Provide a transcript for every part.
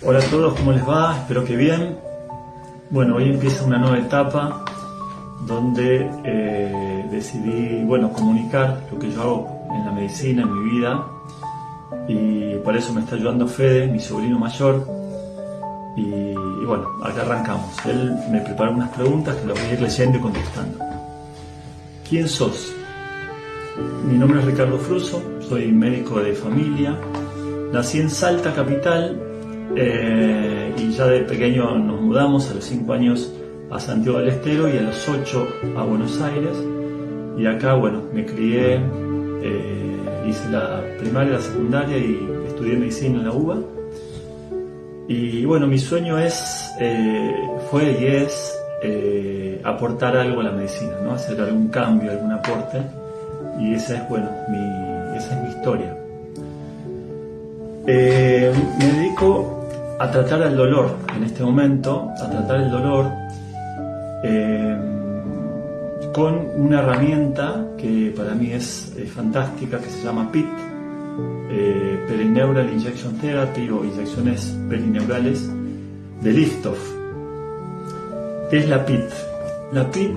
Hola a todos, ¿cómo les va? Espero que bien. Bueno, hoy empieza una nueva etapa donde decidí, comunicar lo que yo hago en la medicina, en mi vida, y para eso me está ayudando Fede, mi sobrino mayor, y bueno, acá arrancamos. Él me preparó unas preguntas que las voy a ir leyendo y contestando. ¿Quién sos? Mi nombre es Ricardo Fruso, soy médico de familia, nací en Salta, capital, y ya de pequeño nos mudamos a los 5 años a Santiago del Estero y a los 8 a Buenos Aires, y acá me crié, hice la primaria, la secundaria y estudié medicina en la UBA. Y bueno, mi sueño fue y es aportar algo a la medicina, ¿no? Hacer algún cambio, algún aporte, y esa es mi historia. Me dedico a tratar el dolor en este momento, con una herramienta que para mí es fantástica, que se llama PIT, Perineural Injection Therapy, o inyecciones perineurales de Liftoff. ¿Qué es la PIT? La PIT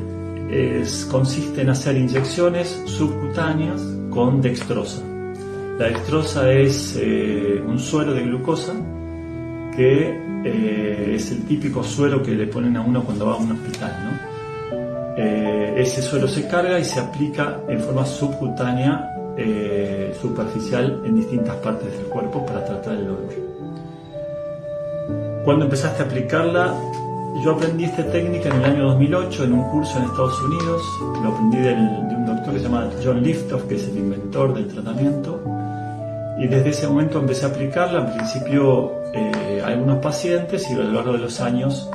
consiste en hacer inyecciones subcutáneas con dextrosa. La dextrosa es un suero de glucosa que es el típico suero que le ponen a uno cuando va a un hospital, ¿no? Ese suero se carga y se aplica en forma subcutánea, superficial, en distintas partes del cuerpo para tratar el dolor. ¿Cuándo empezaste a aplicarla? Yo aprendí esta técnica en el año 2008 en un curso en Estados Unidos. Lo aprendí de un doctor que se llama John Liftoff, que es el inventor del tratamiento. Y desde ese momento empecé a aplicarla, al principio a algunos pacientes, y a lo largo de los años,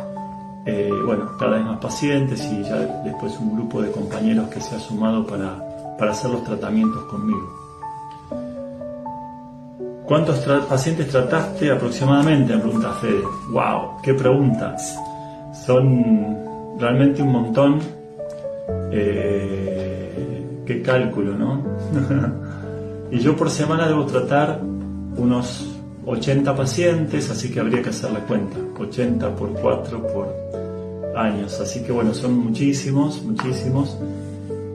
cada vez más pacientes, y ya después un grupo de compañeros que se ha sumado para hacer los tratamientos conmigo. ¿Cuántos pacientes trataste aproximadamente?, me pregunta Fede. ¡Wow! ¡Qué preguntas! Son realmente un montón. ¡Qué cálculo!, ¿no? Y yo por semana debo tratar unos 80 pacientes, así que habría que hacer la cuenta. 80 por 4 por años. Así que son muchísimos.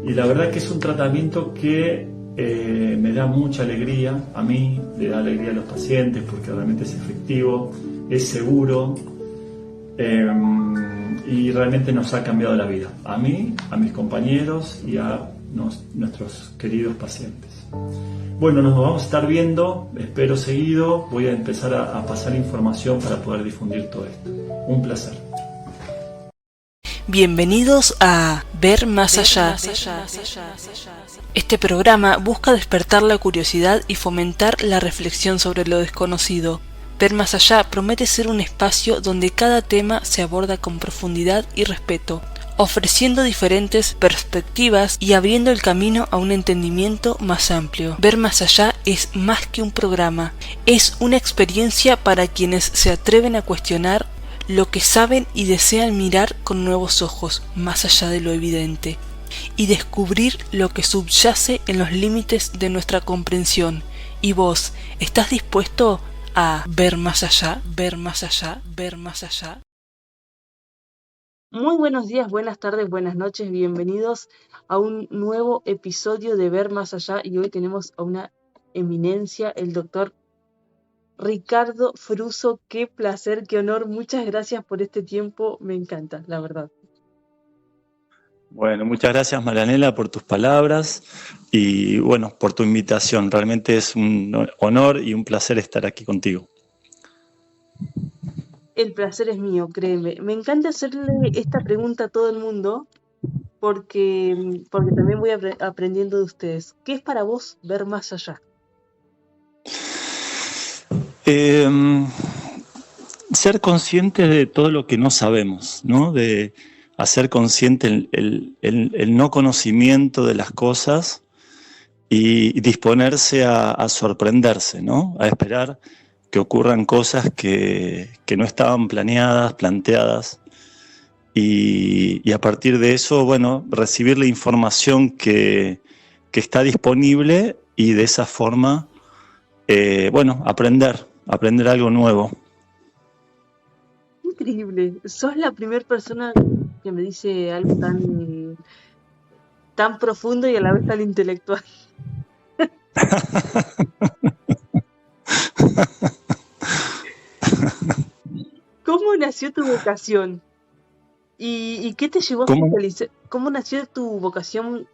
Y la verdad que es un tratamiento que me da mucha alegría. A mí le da alegría a los pacientes porque realmente es efectivo, es seguro, y realmente nos ha cambiado la vida. A mí, a mis compañeros y a nuestros queridos pacientes. Bueno, nos vamos a estar viendo, espero seguido. Voy a empezar a pasar información para poder difundir todo esto. Un placer. Bienvenidos a Ver Más Allá. Este programa busca despertar la curiosidad y fomentar la reflexión sobre lo desconocido. Ver Más Allá promete ser un espacio donde cada tema se aborda con profundidad y respeto, ofreciendo diferentes perspectivas y abriendo el camino a un entendimiento más amplio. Ver Más Allá es más que un programa, es una experiencia para quienes se atreven a cuestionar lo que saben y desean mirar con nuevos ojos, más allá de lo evidente, y descubrir lo que subyace en los límites de nuestra comprensión. ¿Y vos, estás dispuesto a ver más allá, ver más allá, ver más allá? Muy buenos días, buenas tardes, buenas noches, bienvenidos a un nuevo episodio de Ver Más Allá, y hoy tenemos a una eminencia, el doctor Ricardo Fruso. Qué placer, qué honor, muchas gracias por este tiempo, me encanta, la verdad. Bueno, muchas gracias, Marianela, por tus palabras y por tu invitación. Realmente es un honor y un placer estar aquí contigo. El placer es mío, créeme. Me encanta hacerle esta pregunta a todo el mundo porque también voy aprendiendo de ustedes. ¿Qué es para vos ver más allá? Ser consciente de todo lo que no sabemos, ¿no? De hacer consciente el no conocimiento de las cosas y disponerse a sorprenderse, ¿no? A esperar que ocurran cosas que no estaban planeadas, planteadas, y a partir de eso, recibir la información que está disponible y de esa forma, aprender algo nuevo. increíble. Sos la primera persona que me dice algo tan profundo y a la vez tan intelectual. ¿Cómo nació tu vocación? ¿Y qué te llevó a especializar? ¿Cómo nació tu vocación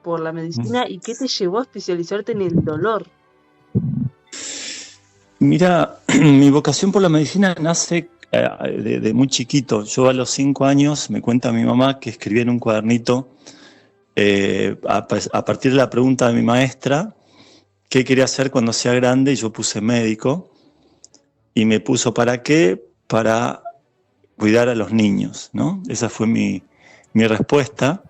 por la medicina y qué te llevó a especializarte en el dolor? Mira, mi vocación por la medicina nace de muy chiquito. Yo a los 5 años, me cuenta mi mamá, que escribía en un cuadernito, a partir de la pregunta de mi maestra, qué quería hacer cuando sea grande, y yo puse médico, y me puso ¿para qué? Para cuidar a los niños, ¿no? Esa fue mi respuesta.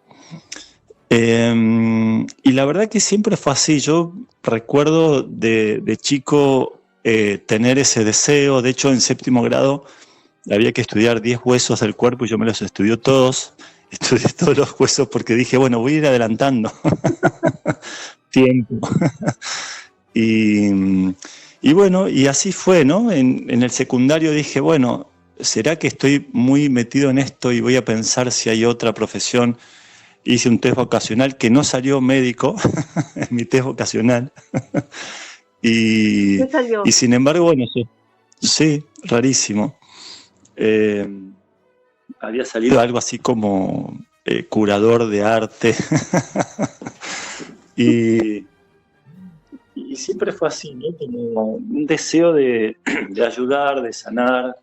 Y la verdad que siempre fue así. Yo recuerdo de chico tener ese deseo. De hecho, en 7º grado había que estudiar 10 huesos del cuerpo y yo me los estudié todos. Estudié todos los huesos porque dije, bueno, voy a ir adelantando tiempo. Y bueno, y así fue, ¿no? En el secundario dije, bueno, ¿será que estoy muy metido en esto y voy a pensar si hay otra profesión? Hice un test vocacional que no salió médico, en mi test vocacional. ¿Qué salió? Y sin embargo, bueno, sí, rarísimo. Había salido algo así como curador de arte. y siempre fue así, ¿no? Como un deseo de ayudar, de sanar,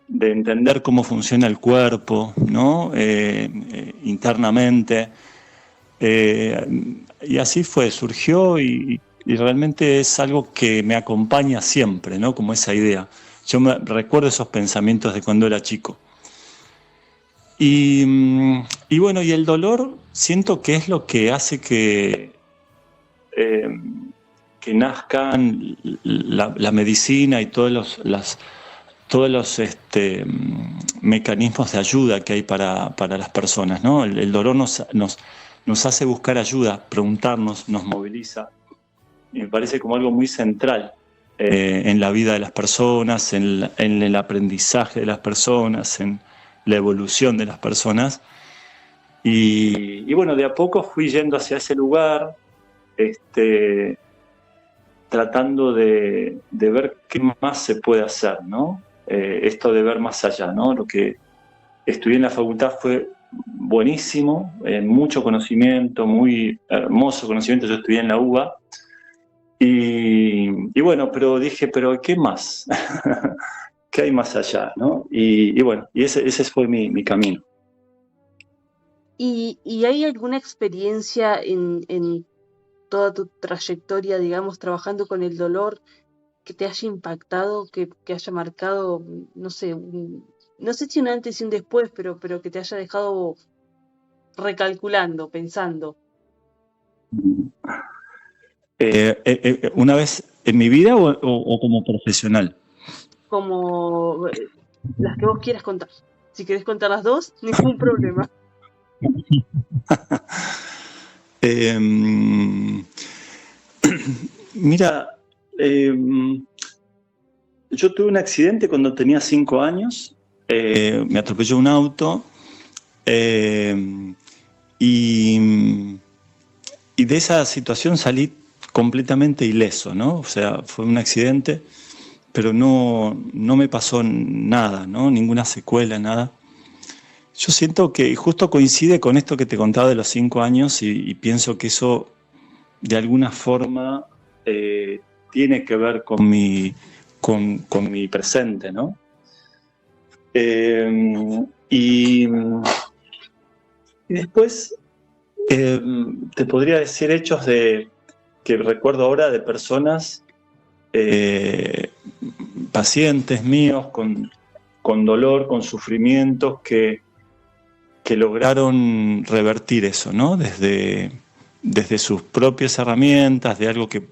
de entender cómo funciona el cuerpo, ¿no? Internamente. Y así fue, surgió y realmente es algo que me acompaña siempre, ¿no? Como esa idea. Yo recuerdo esos pensamientos de cuando era chico. Y bueno, y el dolor siento que es lo que hace que nazcan la medicina y todos los mecanismos de ayuda que hay para las personas, ¿no? El dolor nos hace buscar ayuda, preguntarnos, nos moviliza. Y me parece como algo muy central en la vida de las personas, en el aprendizaje de las personas, en la evolución de las personas. Y bueno, de a poco fui yendo hacia ese lugar, tratando de ver qué más se puede hacer, ¿no? Esto de ver más allá, ¿no? Lo que estudié en la facultad fue buenísimo, mucho conocimiento, muy hermoso conocimiento. Yo estudié en la UBA y bueno, pero dije, ¿pero qué más? ¿Qué hay más allá, no? Y bueno, y ese fue mi camino. ¿Y hay alguna experiencia en toda tu trayectoria, digamos, trabajando con el dolor que te haya impactado, que haya marcado, no sé, no sé si un antes y un después, pero que te haya dejado recalculando, pensando? ¿Una vez en mi vida o como profesional? Como las que vos quieras contar. Si querés contar las dos, ningún problema. Mira, yo tuve un accidente cuando tenía 5 años, me atropelló un auto y de esa situación salí completamente ileso, ¿no? O sea, fue un accidente, pero no me pasó nada, ¿no? Ninguna secuela, nada. Yo siento que justo coincide con esto que te contaba de los 5 años y pienso que eso de alguna forma tiene que ver con mi presente, ¿no? Y después te podría decir hechos que recuerdo ahora de personas, pacientes míos con dolor, con sufrimientos que lograron revertir eso, ¿no? Desde sus propias herramientas, de algo que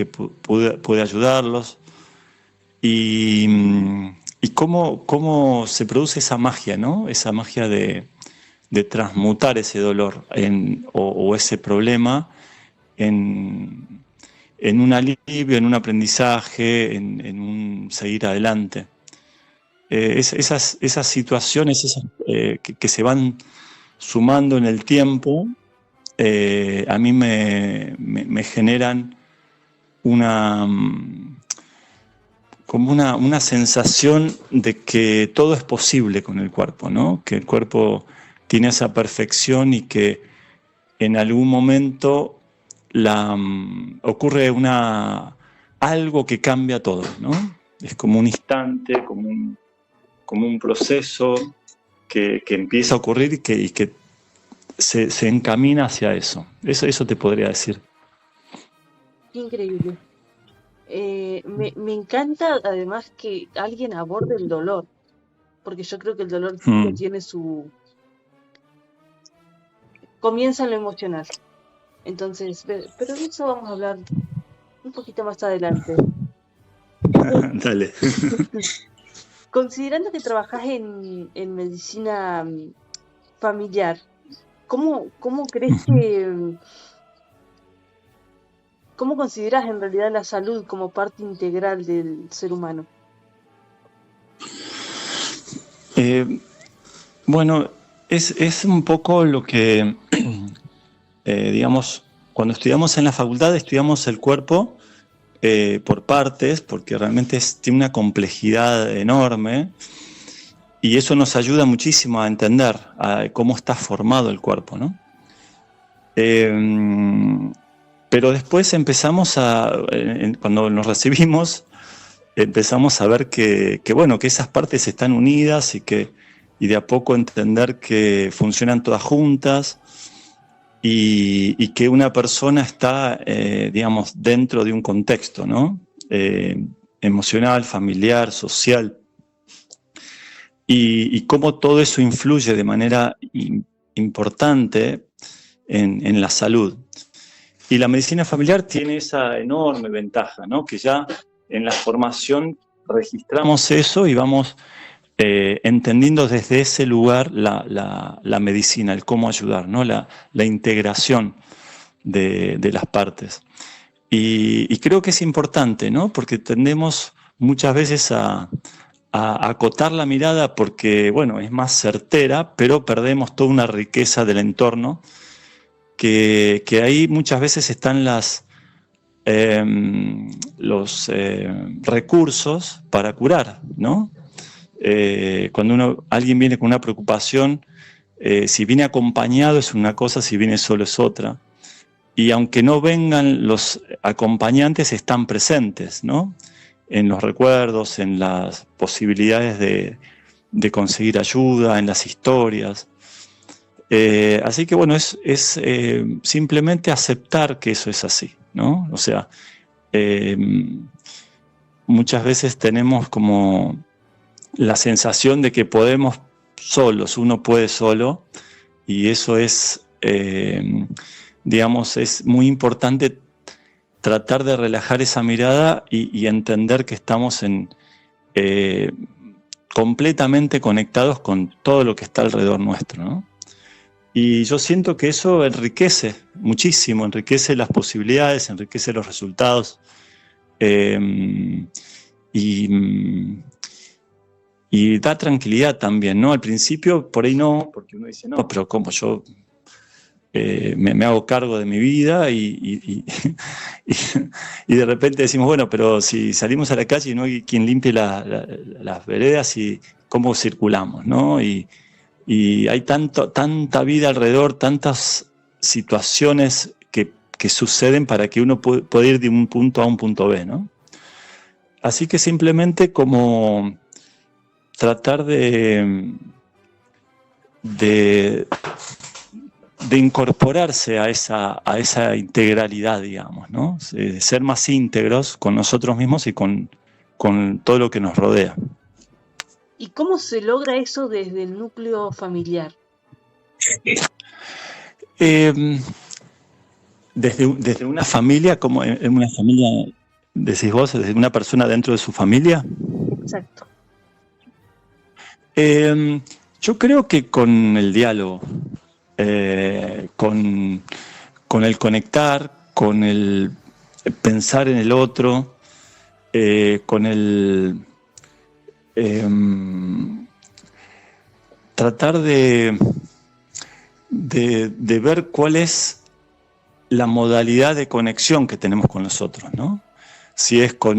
puede ayudarlos. Y cómo se produce esa magia, ¿no? Esa magia de transmutar ese dolor o ese problema en un alivio, en un aprendizaje, en un seguir adelante. esas situaciones que se van sumando en el tiempo, a mí me generan como una sensación de que todo es posible con el cuerpo, ¿no? Que el cuerpo tiene esa perfección y que en algún momento ocurre algo que cambia todo, ¿no? Es como un instante, como un proceso que empieza a ocurrir y que se encamina hacia eso. Eso te podría decir. Increíble. Me encanta además que alguien aborde el dolor, porque yo creo que el dolor siempre tiene comienza en lo emocional. Entonces, pero de eso vamos a hablar un poquito más adelante. Dale. Considerando que trabajás en medicina familiar, ¿cómo crees que... ¿Cómo consideras en realidad la salud como parte integral del ser humano? Bueno, es un poco lo que, digamos, cuando estudiamos en la facultad, estudiamos el cuerpo por partes, porque realmente tiene una complejidad enorme, y eso nos ayuda muchísimo a entender cómo está formado el cuerpo, ¿no? Pero después empezamos cuando nos recibimos, empezamos a ver que esas partes están unidas y de a poco entender que funcionan todas juntas y que una persona está, digamos, dentro de un contexto, ¿no? Emocional, familiar, social. Y cómo todo eso influye de manera importante en la salud. Y la medicina familiar tiene esa enorme ventaja, ¿no? Que ya en la formación registramos eso y vamos entendiendo desde ese lugar la medicina, el cómo ayudar, ¿no? La integración de las partes. Y creo que es importante, ¿no? Porque tendemos muchas veces a acotar la mirada porque, bueno, es más certera, pero perdemos toda una riqueza del entorno que ahí muchas veces están los recursos para curar, ¿no? Cuando alguien viene con una preocupación, si viene acompañado es una cosa, si viene solo es otra. Y aunque no vengan los acompañantes, están presentes, ¿no? En los recuerdos, en las posibilidades de conseguir ayuda, en las historias. Así que bueno, es simplemente aceptar que eso es así, ¿no? O sea, muchas veces tenemos como la sensación de que podemos solos, uno puede solo, y eso es, digamos, es muy importante tratar de relajar esa mirada y entender que estamos completamente conectados con todo lo que está alrededor nuestro, ¿no? Y yo siento que eso enriquece muchísimo, enriquece las posibilidades, enriquece los resultados. Y da tranquilidad también, ¿no? Al principio por ahí no, porque uno dice, no, pero ¿cómo yo me hago cargo de mi vida? Y de repente decimos, bueno, pero si salimos a la calle y no hay quien limpie las veredas, y cómo circulamos, ¿no? Y hay tanta vida alrededor, tantas situaciones que suceden para que uno pueda ir de un punto A a un punto B, ¿no? Así que simplemente como tratar de incorporarse a esa integralidad, digamos, ¿no? Ser más íntegros con nosotros mismos y con todo lo que nos rodea. ¿Y cómo se logra eso desde el núcleo familiar? Desde una familia, como en una familia, decís vos, desde una persona dentro de su familia. Exacto. Yo creo que con el diálogo, con el conectar, con el pensar en el otro, con el tratar de ver cuál es la modalidad de conexión que tenemos con los otros, ¿no? Si es con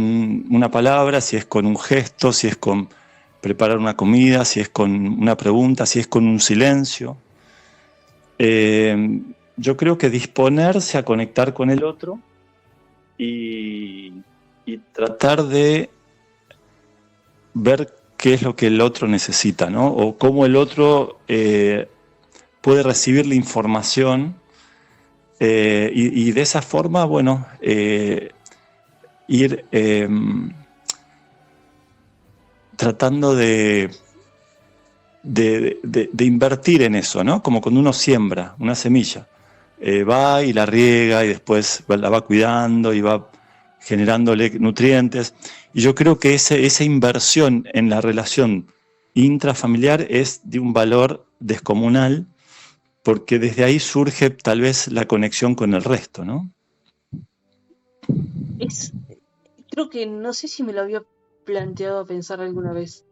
una palabra, si es con un gesto, si es con preparar una comida, si es con una pregunta, si es con un silencio. Yo creo que disponerse a conectar con el otro y tratar de ver qué es lo que el otro necesita, ¿no? O cómo el otro puede recibir la información y de esa forma, bueno, ir tratando de invertir en eso, ¿no? Como cuando uno siembra una semilla. Va y la riega y después la va cuidando y va generándole nutrientes. Y yo creo que esa inversión en la relación intrafamiliar es de un valor descomunal, porque desde ahí surge tal vez la conexión con el resto, ¿no? Creo que no sé si me lo había planteado a pensar alguna vez.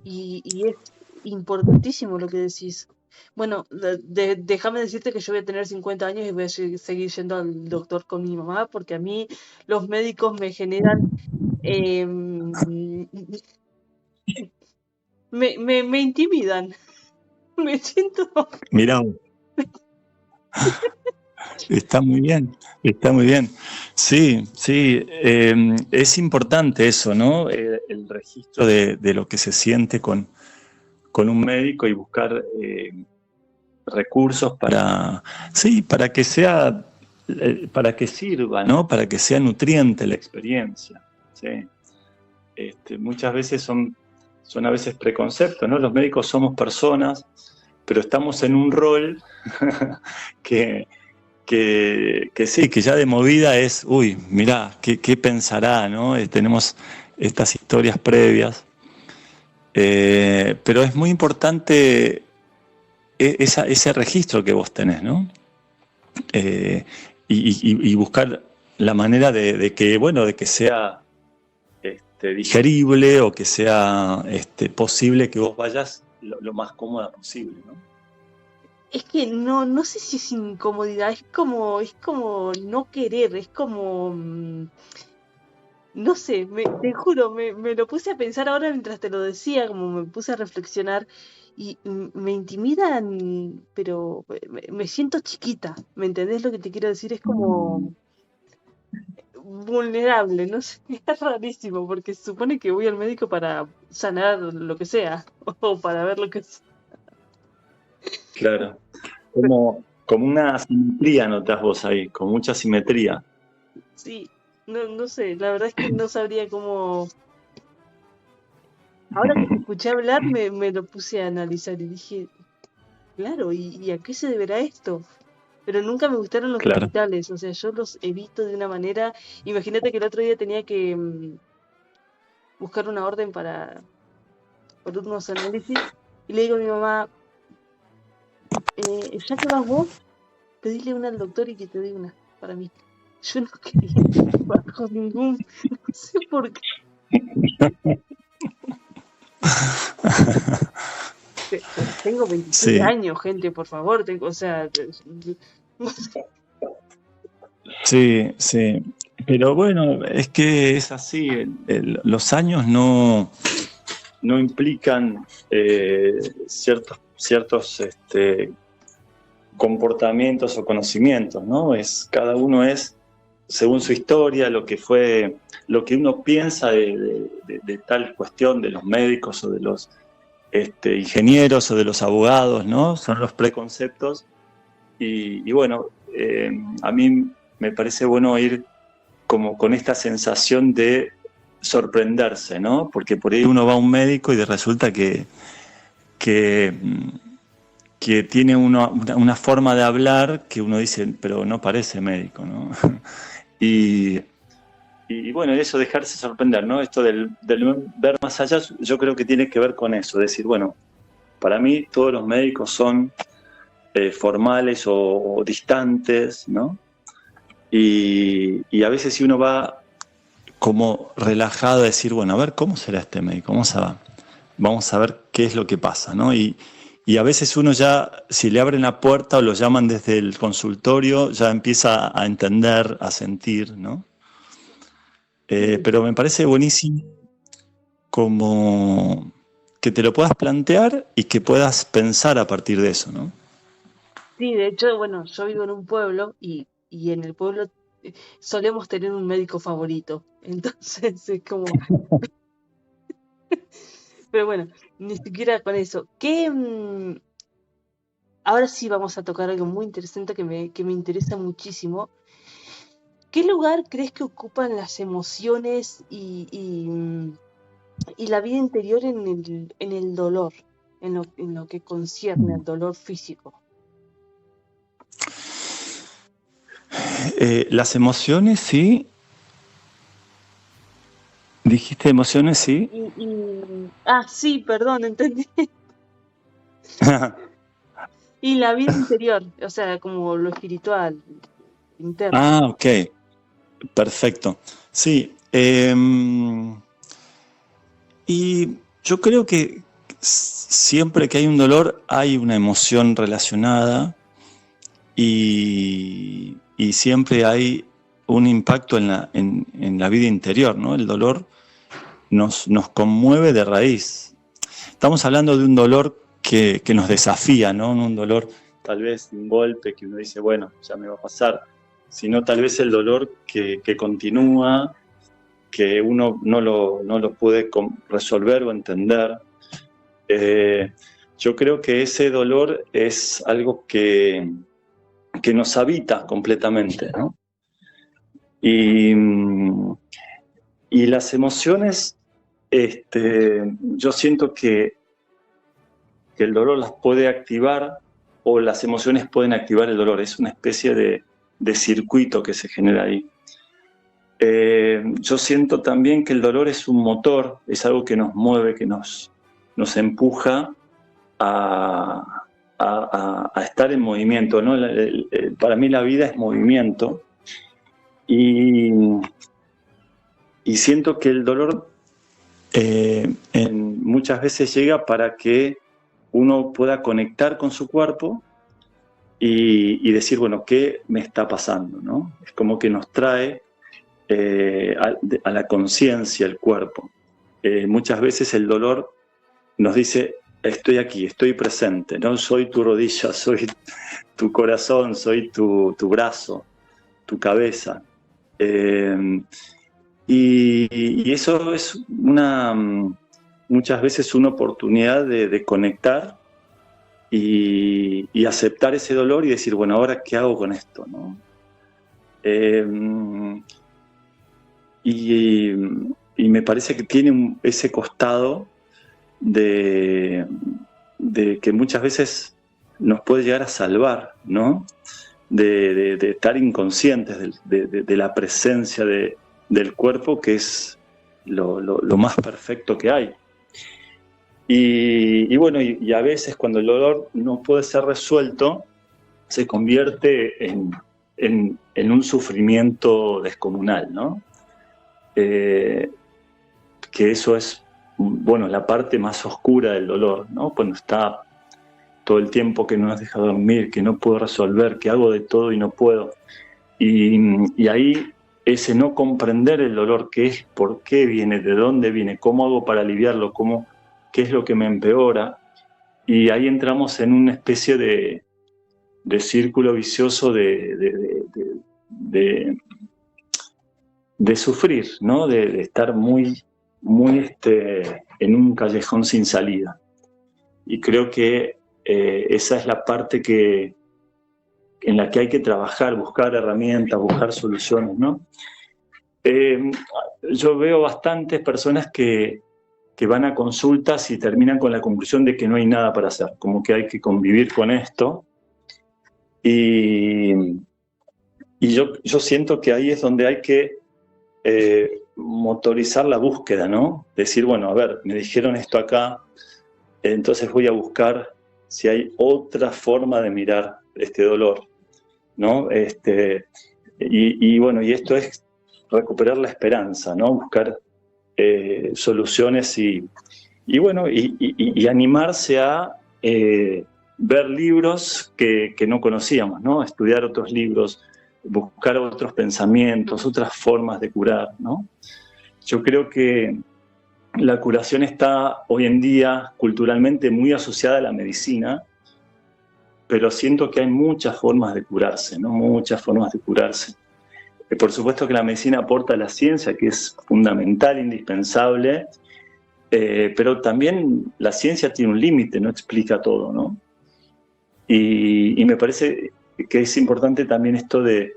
Y es importantísimo lo que decís. Bueno, déjame decirte que yo voy a tener 50 años y voy a seguir yendo al doctor con mi mamá, porque a mí los médicos me generan... me intimidan. Me siento... Mirá, está muy bien, está muy bien. Sí, sí, es importante eso, ¿no? El registro de lo que se siente con un médico y buscar recursos para que sea, para que sirva, ¿no? Para que sea nutriente la experiencia. ¿Sí? Muchas veces son a veces preconceptos, ¿no? Los médicos somos personas, pero estamos en un rol que sí, que ya de movida es, uy, mirá, ¿qué pensará, no? Tenemos estas historias previas, pero es muy importante ese registro que vos tenés, ¿no? Y buscar la manera de que sea digerible o que sea posible que vos vayas lo más cómoda posible, ¿no? Es que no sé si es incomodidad, es como no querer, es como... no sé, te juro, me lo puse a pensar ahora mientras te lo decía, como me puse a reflexionar y me intimidan, pero me siento chiquita, ¿me entendés lo que te quiero decir? Es como vulnerable, no sé, es rarísimo, porque se supone que voy al médico para sanar lo que sea, o para ver lo que sea. Claro, como una simetría notás vos ahí, con mucha simetría. Sí, no sé, la verdad es que no sabría cómo... Ahora que te escuché hablar me lo puse a analizar y dije, claro, ¿y a qué se deberá esto? Pero nunca me gustaron los Claro. hospitales, o sea, yo los evito de una manera... Imagínate que el otro día tenía que buscar una orden por unos análisis y le digo a mi mamá, ya que vas vos, pedile una al doctor y que te dé una para mí. Yo no quería bajo ningún... No sé por qué. Tengo 26 Sí. años, gente, por favor. O sea... Sí, sí. Pero bueno, es que es así. Los años no implican ciertos comportamientos o conocimientos, ¿no? Cada uno es según su historia, lo que uno piensa de tal cuestión, de los médicos o de los ingenieros o de los abogados, ¿no? Son los preconceptos. Y bueno, a mí me parece bueno ir como con esta sensación de sorprenderse, ¿no? Porque por ahí uno va a un médico y resulta que tiene una forma de hablar que uno dice, pero no parece médico, ¿no? Y bueno, eso, dejarse sorprender, ¿no? Esto del ver más allá, yo creo que tiene que ver con eso, decir, bueno, para mí todos los médicos son formales o distantes, ¿no? Y a veces si uno va como relajado, decir, bueno, a ver, ¿cómo será este médico? Vamos a ver qué es lo que pasa, ¿no? Y a veces uno ya, si le abren la puerta o lo llaman desde el consultorio, ya empieza a entender, a sentir, ¿no? Pero me parece buenísimo como que te lo puedas plantear y que puedas pensar a partir de eso, ¿no? Sí, de hecho, bueno, yo vivo en un pueblo y en el pueblo solemos tener un médico favorito. Entonces es como... Pero bueno, ni siquiera con eso. Ahora sí vamos a tocar algo muy interesante que me interesa muchísimo. ¿Qué lugar crees que ocupan las emociones y la vida interior en el dolor, en lo que concierne al dolor físico? Las emociones, sí. ¿Dijiste emociones, sí? Sí, perdón, entendí. Y la vida interior, o sea, como lo espiritual, interno. Ok, perfecto. Sí, y yo creo que siempre que hay un dolor hay una emoción relacionada y siempre hay un impacto en la vida interior, ¿no? El dolor nos conmueve de raíz. Estamos hablando de un dolor que nos desafía, ¿no? Un dolor tal vez de un golpe que uno dice, bueno, ya me va a pasar, sino tal vez el dolor que continúa, que uno no lo puede resolver o entender. Yo creo que ese dolor es algo que nos habita completamente, ¿no? Y las emociones, yo siento que el dolor las puede activar o las emociones pueden activar el dolor. Es una especie de circuito que se genera ahí. Yo siento también que el dolor es un motor, es algo que nos mueve, que nos empuja a estar en movimiento, ¿no? Para mí la vida es movimiento y siento que el dolor muchas veces llega para que uno pueda conectar con su cuerpo y decir, bueno, ¿qué me está pasando? ¿No? Es como que nos trae a la conciencia el cuerpo. Muchas veces el dolor nos dice, estoy aquí, estoy presente, ¿no? Soy tu rodilla, soy tu corazón, soy tu brazo, tu cabeza. Y eso es muchas veces una oportunidad de conectar y aceptar ese dolor y decir, bueno, ¿ahora qué hago con esto? ¿No? Y me parece que tiene ese costado de que muchas veces nos puede llegar a salvar, ¿no? De estar inconscientes de la presencia del cuerpo, que es lo más perfecto que hay. Y bueno, y a veces cuando el dolor no puede ser resuelto, se convierte en un sufrimiento descomunal, ¿no? Que eso es, bueno, la parte más oscura del dolor, ¿no? Cuando está todo el tiempo que no nos deja dormir, que no puedo resolver, que hago de todo y no puedo. Y ahí ese no comprender el dolor, qué es, por qué viene, de dónde viene, cómo hago para aliviarlo, qué es lo que me empeora. Y ahí entramos en una especie de círculo vicioso de sufrir, ¿no? De estar muy en un callejón sin salida. Y creo que esa es la parte en la que hay que trabajar, buscar herramientas, buscar soluciones, ¿no? Yo veo bastantes personas que van a consultas y terminan con la conclusión de que no hay nada para hacer, como que hay que convivir con esto. Y yo siento que ahí es donde hay que motorizar la búsqueda, ¿no? Decir, bueno, a ver, me dijeron esto acá, entonces voy a buscar si hay otra forma de mirar este dolor, ¿no? Y bueno, y esto es recuperar la esperanza, ¿no? Buscar soluciones y animarse a ver libros que no conocíamos, ¿no? Estudiar otros libros, buscar otros pensamientos, otras formas de curar, ¿no? Yo creo que la curación está hoy en día culturalmente muy asociada a la medicina, pero siento que hay muchas formas de curarse, ¿no? Muchas formas de curarse. Por supuesto que la medicina aporta la ciencia, que es fundamental, indispensable, pero también la ciencia tiene un límite, no explica todo, ¿no? Y me parece que es importante también esto de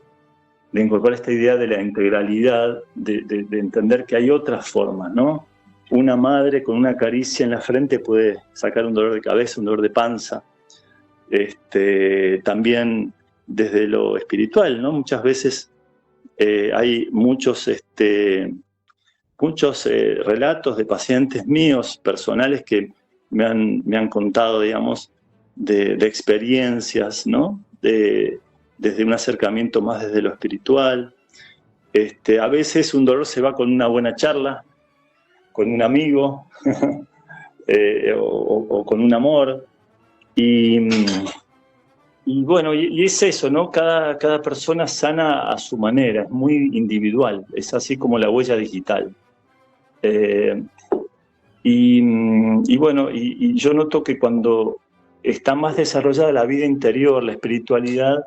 incorporar esta idea de la integralidad, de entender que hay otras formas, ¿no? Una madre con una caricia en la frente puede sacar un dolor de cabeza, un dolor de panza. También desde lo espiritual, ¿no? Muchas veces hay muchos relatos de pacientes míos, personales, que me han contado, digamos, de experiencias, ¿no? Desde un acercamiento más desde lo espiritual. A veces un dolor se va con una buena charla, con un amigo, o con un amor. Y bueno, y es eso, ¿no? Cada persona sana a su manera, es muy individual, es así como la huella digital. Y bueno, y yo noto que cuando está más desarrollada la vida interior, la espiritualidad,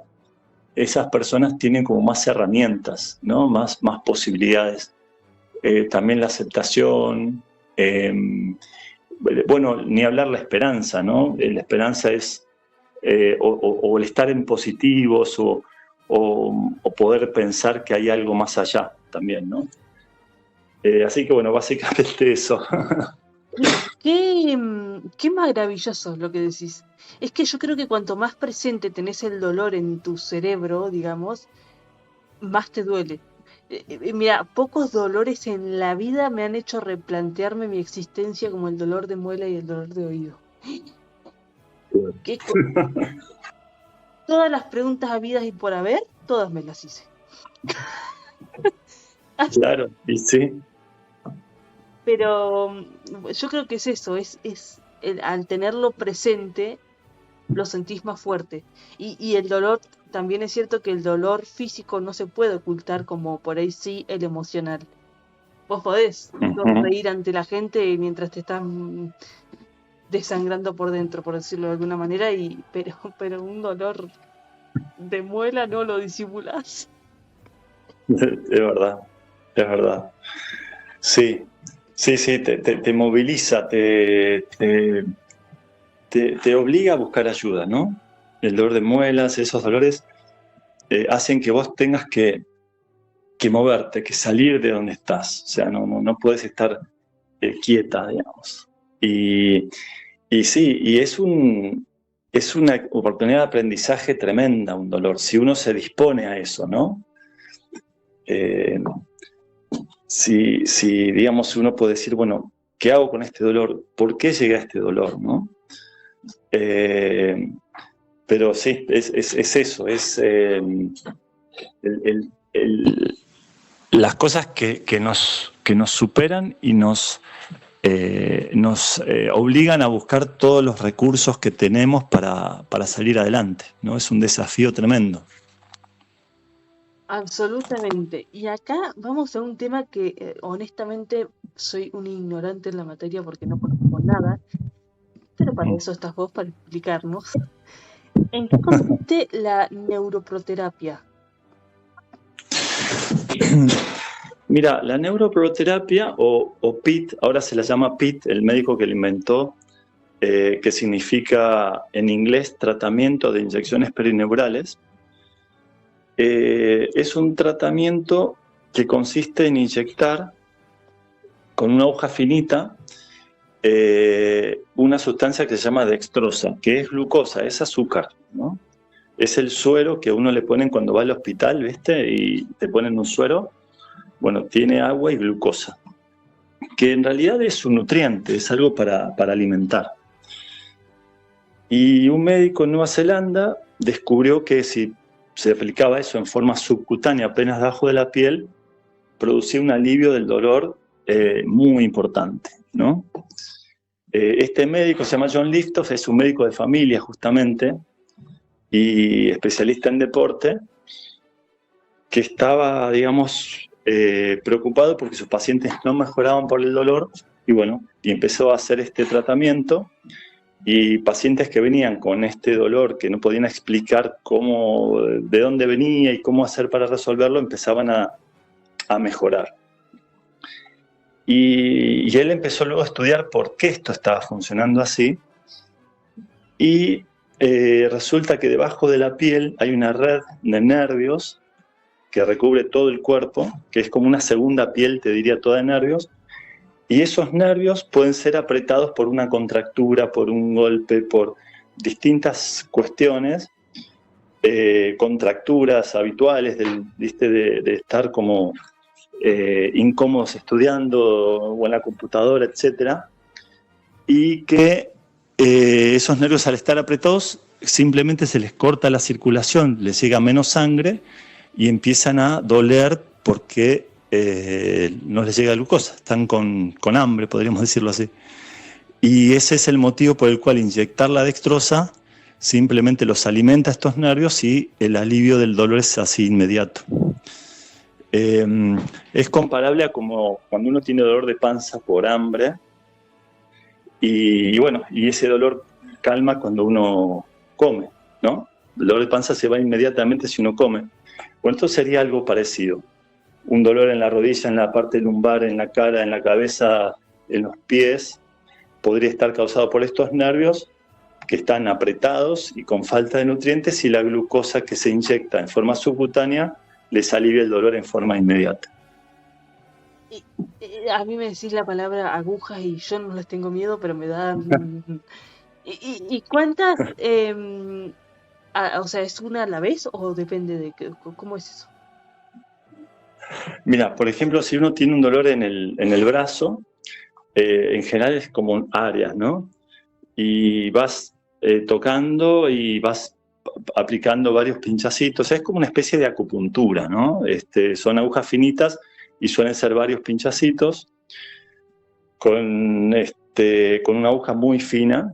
esas personas tienen como más herramientas, ¿no? Más posibilidades. También la aceptación, bueno, ni hablar la esperanza, ¿no? La esperanza es o el estar en positivos o poder pensar que hay algo más allá también, ¿no? Así que bueno, básicamente eso. Qué maravilloso lo que decís. Es que yo creo que cuanto más presente tenés el dolor en tu cerebro, digamos, más te duele. Mira, pocos dolores en la vida me han hecho replantearme mi existencia, como el dolor de muela y el dolor de oído. Todas las preguntas habidas y por haber, todas me las hice. Claro, y sí. Pero yo creo que es eso, al tenerlo presente, lo sentís más fuerte. Y el dolor, también es cierto que el dolor físico no se puede ocultar como por ahí sí el emocional. Vos podés sonreír ante la gente mientras te estás desangrando por dentro, por decirlo de alguna manera, pero un dolor de muela no lo disimulás. Es verdad, es verdad. Sí, te moviliza, te obliga a buscar ayuda, ¿no? El dolor de muelas, esos dolores hacen que vos tengas que moverte, que salir de donde estás. O sea, no puedes estar quieta, digamos. Y sí, y es una oportunidad de aprendizaje tremenda, un dolor, si uno se dispone a eso, ¿no? Si digamos, uno puede decir, bueno, ¿qué hago con este dolor? ¿Por qué llegué a este dolor, no? Pero sí, es eso, es las cosas que nos superan y nos obligan a buscar todos los recursos que tenemos para salir adelante, ¿no? Es un desafío tremendo. Absolutamente. Y acá vamos a un tema que honestamente soy un ignorante en la materia porque no conozco nada, pero para eso estás vos, para explicarnos. ¿En qué consiste la neuroproterapia? Mira, la neuroproterapia o PIT, ahora se la llama PIT, el médico que lo inventó, que significa en inglés tratamiento de inyecciones perineurales. Es un tratamiento que consiste en inyectar con una aguja finita una sustancia que se llama dextrosa, que es glucosa, es azúcar, ¿no? Es el suero que a uno le ponen cuando va al hospital, ¿viste? Y te ponen un suero. Bueno, tiene agua y glucosa, que en realidad es un nutriente, es algo para alimentar. Y un médico en Nueva Zelanda descubrió que si se aplicaba eso en forma subcutánea apenas debajo de la piel, producía un alivio del dolor muy importante, ¿no? Este médico se llama John Liftoff, es un médico de familia justamente y especialista en deporte, que estaba, digamos, preocupado porque sus pacientes no mejoraban por el dolor y empezó a hacer este tratamiento. Y pacientes que venían con este dolor que no podían explicar de dónde venía y cómo hacer para resolverlo, empezaban a mejorar. Y él empezó luego a estudiar por qué esto estaba funcionando así. Y resulta que debajo de la piel hay una red de nervios que recubre todo el cuerpo, que es como una segunda piel, te diría, toda de nervios. Y esos nervios pueden ser apretados por una contractura, por un golpe, por distintas cuestiones, contracturas habituales de estar como incómodos estudiando o en la computadora, etc. Y que esos nervios, al estar apretados, simplemente se les corta la circulación, les llega menos sangre y empiezan a doler porque no les llega glucosa, están con hambre, podríamos decirlo así. Y ese es el motivo por el cual inyectar la dextrosa simplemente los alimenta a estos nervios y el alivio del dolor es así inmediato. Es comparable a como cuando uno tiene dolor de panza por hambre y ese dolor calma cuando uno come, ¿no? El dolor de panza se va inmediatamente si uno come. Bueno, esto sería algo parecido. Un dolor en la rodilla, en la parte lumbar, en la cara, en la cabeza, en los pies, podría estar causado por estos nervios que están apretados y con falta de nutrientes, y la glucosa que se inyecta en forma subcutánea les alivia el dolor en forma inmediata. A mí me decís la palabra agujas y yo no les tengo miedo, pero me da... ¿Y cuántas? O sea, ¿es una a la vez o depende de cómo es eso? Mira, por ejemplo, si uno tiene un dolor en el brazo, en general es como áreas, ¿no? Y vas tocando y vas aplicando varios pinchacitos. Es como una especie de acupuntura, ¿no? Son agujas finitas y suelen ser varios pinchacitos con una aguja muy fina.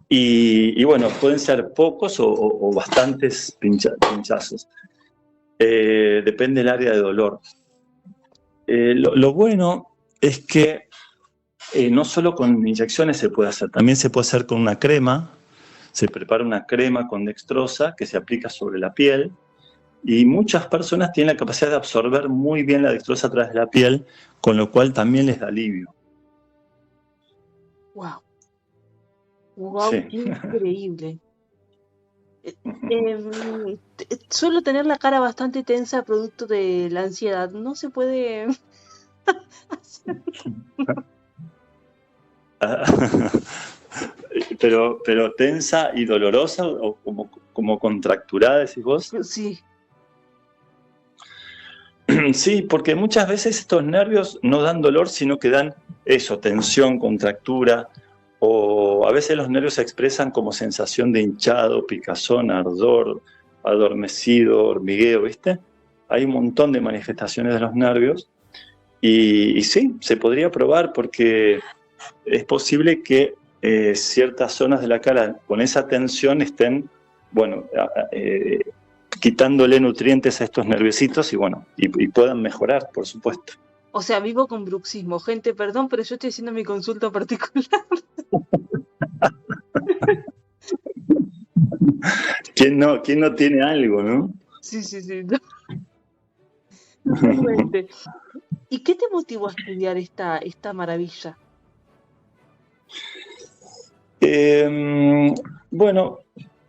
Y pueden ser pocos o bastantes pinchazos. Depende del área de dolor. Lo bueno es que no solo con inyecciones se puede hacer, también se puede hacer con una crema. Se prepara una crema con dextrosa que se aplica sobre la piel, y muchas personas tienen la capacidad de absorber muy bien la dextrosa a través de la piel, con lo cual también les da alivio. ¡Wow! ¡Wow! Sí. ¡Qué increíble! Suelo tener la cara bastante tensa producto de la ansiedad. ¿No se puede hacer? pero tensa y dolorosa o como contracturada, decís vos. Sí. Sí, porque muchas veces estos nervios no dan dolor, sino que dan tensión, contractura, o a veces los nervios se expresan como sensación de hinchado, picazón, ardor, adormecido, hormigueo, ¿viste? Hay un montón de manifestaciones de los nervios y sí, se podría probar porque es posible que ciertas zonas de la cara con esa tensión estén, quitándole nutrientes a estos nerviositos y puedan mejorar, por supuesto. O sea, vivo con bruxismo. Gente, perdón, pero yo estoy haciendo mi consulta particular. ¿Quién no tiene algo, no? Sí. Realmente. ¿Y qué te motivó a estudiar esta maravilla?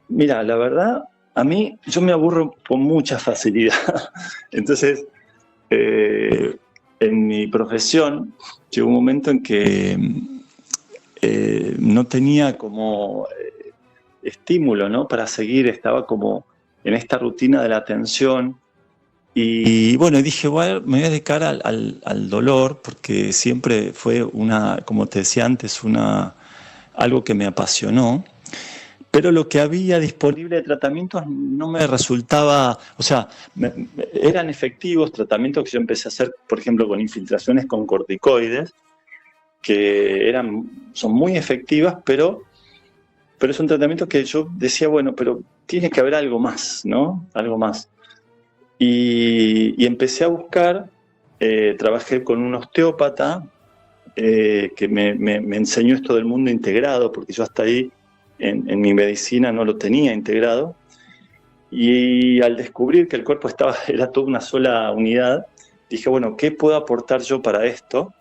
Mira, la verdad, yo me aburro con mucha facilidad. Entonces, en mi profesión llegó un momento en que no tenía como estímulo, ¿no? Para seguir, estaba como en esta rutina de la atención. Y dije, me voy a dedicar al dolor, porque siempre fue como te decía antes, algo que me apasionó. pero lo que había disponible de tratamientos no me resultaba, o sea, eran efectivos tratamientos que yo empecé a hacer, por ejemplo, con infiltraciones con corticoides, que son muy efectivas, pero son tratamientos que yo decía, bueno, pero tiene que haber algo más, ¿no? Algo más. Y empecé a buscar, trabajé con un osteópata que me enseñó esto del mundo integrado, porque yo hasta ahí en mi medicina no lo tenía integrado. Y al descubrir que el cuerpo era toda una sola unidad, dije, bueno, ¿qué puedo aportar yo para esto?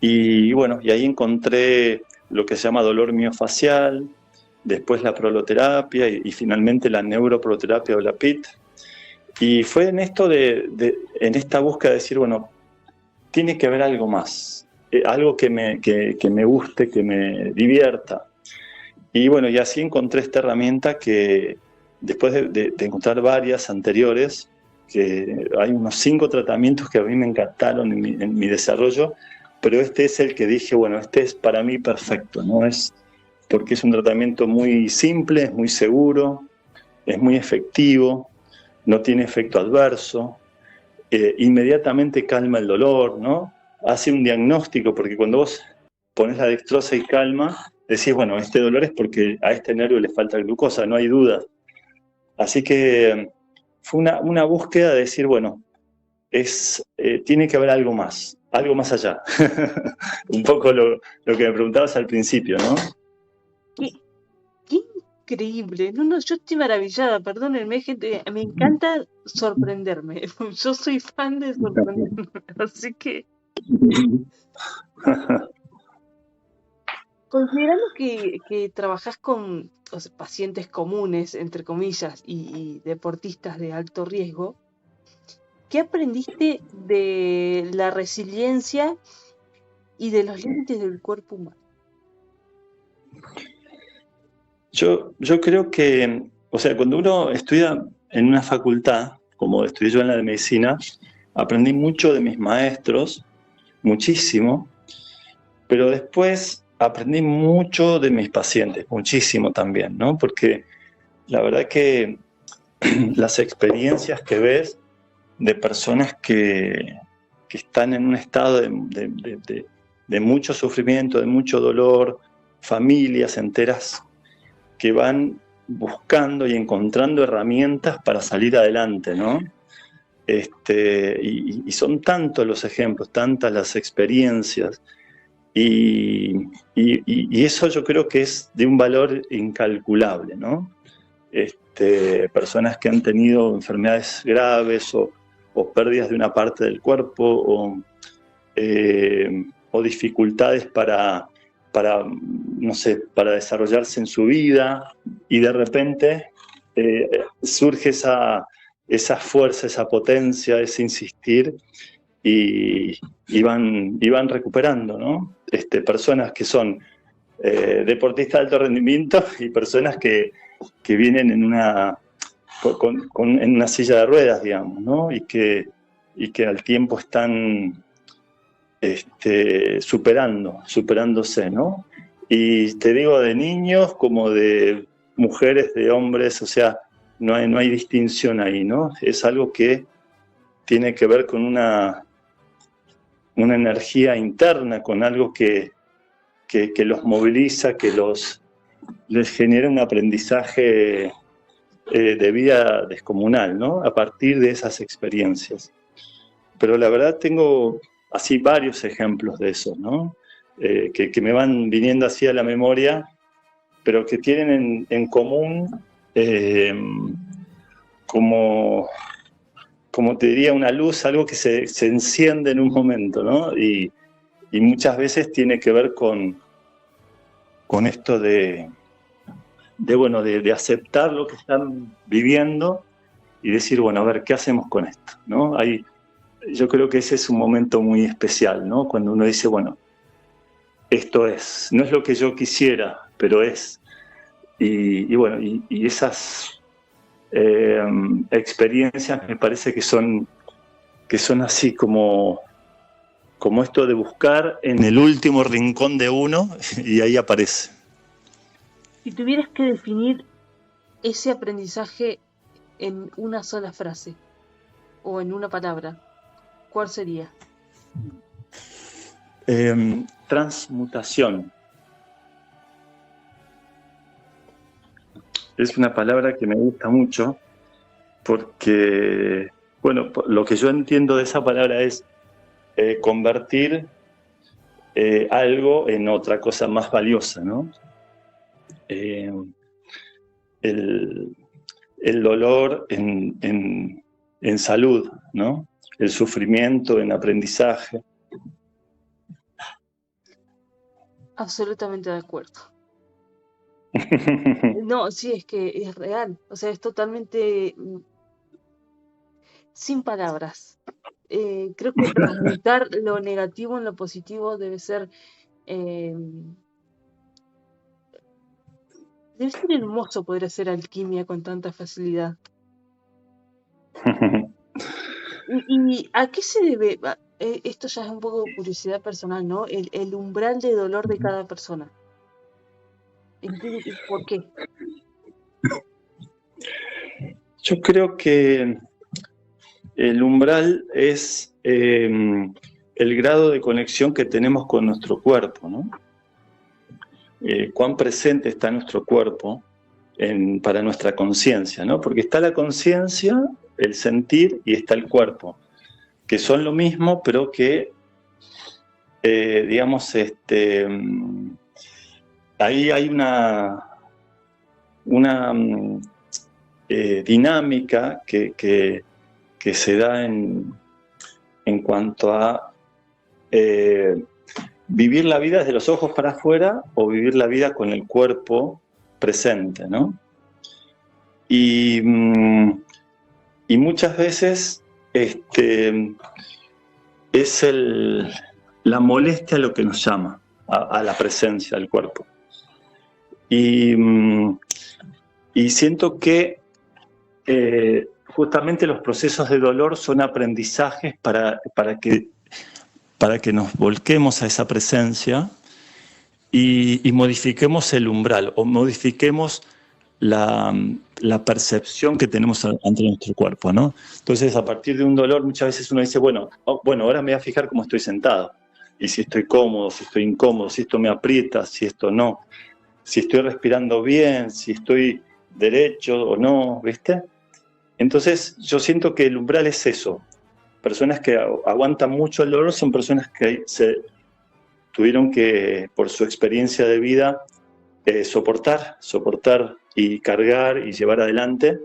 Y bueno, y ahí encontré lo que se llama dolor miofacial, después la proloterapia y finalmente la neuroproloterapia o la PIT. Y fue en esto en esta búsqueda de decir, bueno, tiene que haber algo más, algo que me guste, que me divierta. Y bueno, y así encontré esta herramienta que después de encontrar varias anteriores, que hay unos 5 tratamientos que a mí me encantaron en mi desarrollo, pero este es el que dije, bueno, este es para mí perfecto, ¿no? Porque es un tratamiento muy simple, es muy seguro, es muy efectivo, no tiene efecto adverso, inmediatamente calma el dolor, ¿no? Hace un diagnóstico, porque cuando vos pones la dextrosa y calma, decís, bueno, este dolor es porque a este nervio le falta glucosa, no hay duda. Así que fue una búsqueda de decir, bueno, tiene que haber algo más allá. Un poco lo que me preguntabas al principio, ¿no? Qué increíble. No, yo estoy maravillada, perdónenme, gente, me encanta sorprenderme. Yo soy fan de sorprenderme, así que considerando que trabajás con pacientes comunes, entre comillas, y deportistas de alto riesgo, ¿qué aprendiste de la resiliencia y de los límites del cuerpo humano? Yo creo que, o sea, cuando uno estudia en una facultad, como estudié yo en la de medicina, aprendí mucho de mis maestros, muchísimo, pero después aprendí mucho de mis pacientes, muchísimo también, ¿no? Porque la verdad que las experiencias que ves de personas que están en un estado de mucho sufrimiento, de mucho dolor, familias enteras que van buscando y encontrando herramientas para salir adelante, ¿no? Y son tantos los ejemplos, tantas las experiencias, y eso yo creo que es de un valor incalculable, ¿no? Personas que han tenido enfermedades graves o pérdidas de una parte del cuerpo o dificultades para, no sé, para desarrollarse en su vida, y de repente surge esa fuerza, esa potencia, ese insistir, y van recuperando, ¿no? Personas que son deportistas de alto rendimiento y personas que vienen en una silla de ruedas, digamos, ¿no? Y que al tiempo están superándose, ¿no? Y te digo, de niños como de mujeres, de hombres, o sea, no hay distinción ahí, ¿no? Es algo que tiene que ver con una energía interna, con algo que los moviliza, que les genera un aprendizaje de vida descomunal, ¿no? A partir de esas experiencias. Pero la verdad tengo así varios ejemplos de eso, ¿no? Que me van viniendo así a la memoria, pero que tienen en común como te diría, una luz, algo que se enciende en un momento, ¿no? Y muchas veces tiene que ver con esto de aceptar lo que están viviendo y decir, bueno, a ver, ¿qué hacemos con esto? ¿No? Yo creo que ese es un momento muy especial, ¿no? Cuando uno dice, bueno, esto no es lo que yo quisiera, pero es. Y bueno, y esas experiencias me parece que son así como esto de buscar en el último rincón de uno y ahí aparece. Si tuvieras que definir ese aprendizaje en una sola frase o en una palabra, ¿cuál sería? Transmutación. Es una palabra que me gusta mucho porque, bueno, lo que yo entiendo de esa palabra es convertir algo en otra cosa más valiosa, ¿no? El dolor en salud, ¿no? El sufrimiento en aprendizaje. Absolutamente de acuerdo. No, sí, es que es real. O sea, es totalmente sin palabras. Creo que transmutar lo negativo en lo positivo debe ser hermoso poder hacer alquimia con tanta facilidad. ¿Y a qué se debe? Esto ya es un poco curiosidad personal, ¿no? El umbral de dolor de cada persona. ¿Por qué? Yo creo que el umbral es el grado de conexión que tenemos con nuestro cuerpo, ¿no? Cuán presente está nuestro cuerpo para nuestra conciencia, ¿no? Porque está la conciencia, el sentir, y está el cuerpo, que son lo mismo, pero que, digamos, ahí hay una dinámica que se da en cuanto a vivir la vida desde los ojos para afuera o vivir la vida con el cuerpo presente, ¿no? Y muchas veces es la molestia lo que nos llama a la presencia del cuerpo. Y siento que justamente los procesos de dolor son aprendizajes para que nos volquemos a esa presencia y modifiquemos el umbral o modifiquemos la percepción que tenemos ante nuestro cuerpo, ¿no? Entonces, a partir de un dolor, muchas veces uno dice, bueno, ahora me voy a fijar cómo estoy sentado, y si estoy cómodo, si estoy incómodo, si esto me aprieta, si esto no, si estoy respirando bien, si estoy derecho o no, ¿viste? Entonces, yo siento que el umbral es eso. Personas que aguantan mucho el dolor son personas que se tuvieron que, por su experiencia de vida, soportar y cargar y llevar adelante.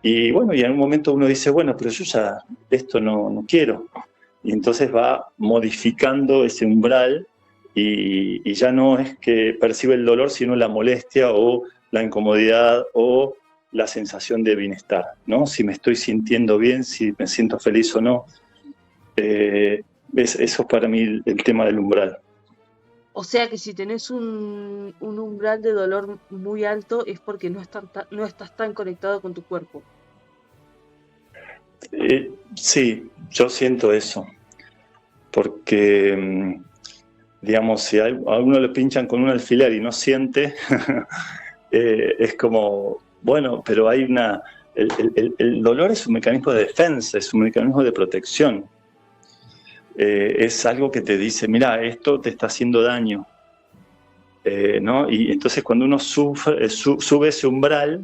Y bueno, y en un momento uno dice, bueno, pero yo ya esto no quiero. Y entonces va modificando ese umbral y ya no es que percibe el dolor, sino la molestia o la incomodidad o la sensación de bienestar, ¿no? Si me estoy sintiendo bien, si me siento feliz o no. Eso es para mí el tema del umbral. O sea que si tenés un umbral de dolor muy alto es porque no estás tan conectado con tu cuerpo. Sí, yo siento eso. Porque, digamos, si a uno le pinchan con un alfiler y no siente, es como, bueno, pero hay el dolor es un mecanismo de defensa, es un mecanismo de protección. Es algo que te dice, mira, esto te está haciendo daño, ¿no? Y entonces cuando uno sube ese umbral,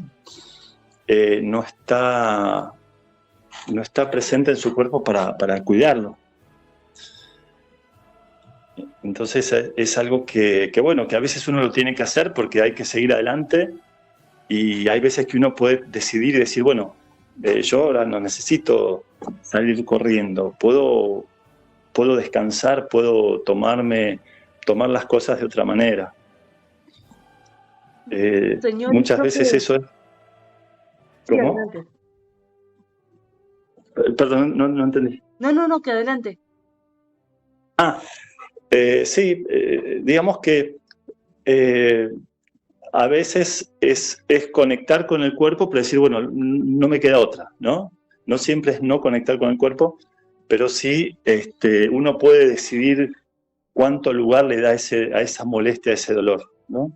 no está presente en su cuerpo para cuidarlo. Entonces es algo que bueno, que a veces uno lo tiene que hacer porque hay que seguir adelante, y hay veces que uno puede decidir y decir, bueno, yo ahora no necesito salir corriendo, puedo descansar, puedo tomar las cosas de otra manera. Señor, muchas veces eso es... ¿Cómo? Adelante. Perdón, no entendí. No, que adelante. Sí, digamos que a veces es conectar con el cuerpo, pero decir, bueno, no me queda otra, ¿no? No siempre es no conectar con el cuerpo, pero sí uno puede decidir cuánto lugar le da a esa molestia, a ese dolor, ¿no?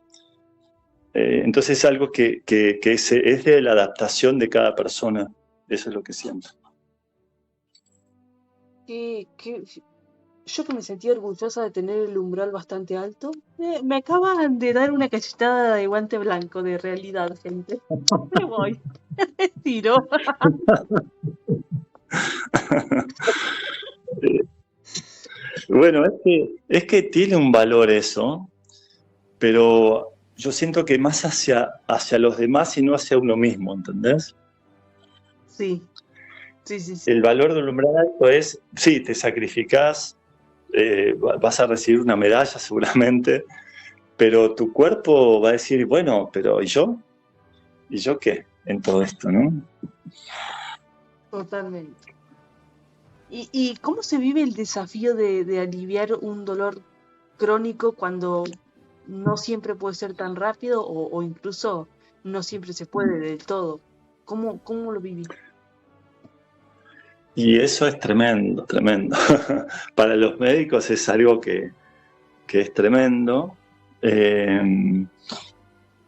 Entonces es algo que es de la adaptación de cada persona. Eso es lo que siento. Yo que me sentí orgullosa de tener el umbral bastante alto, me acaban de dar una cachetada de guante blanco de realidad, gente. Me voy. Tiro. Bueno, es que tiene un valor eso, pero yo siento que más hacia los demás y no hacia uno mismo, ¿entendés? Sí. El valor del umbral alto es, sí, te sacrificás, vas a recibir una medalla seguramente, pero tu cuerpo va a decir, bueno, pero ¿y yo? ¿Y yo qué en todo esto, no? Totalmente. ¿Y cómo se vive el desafío de aliviar un dolor crónico cuando no siempre puede ser tan rápido o incluso no siempre se puede del todo? ¿Cómo lo viví? Y eso es tremendo, tremendo. Para los médicos es algo que es tremendo,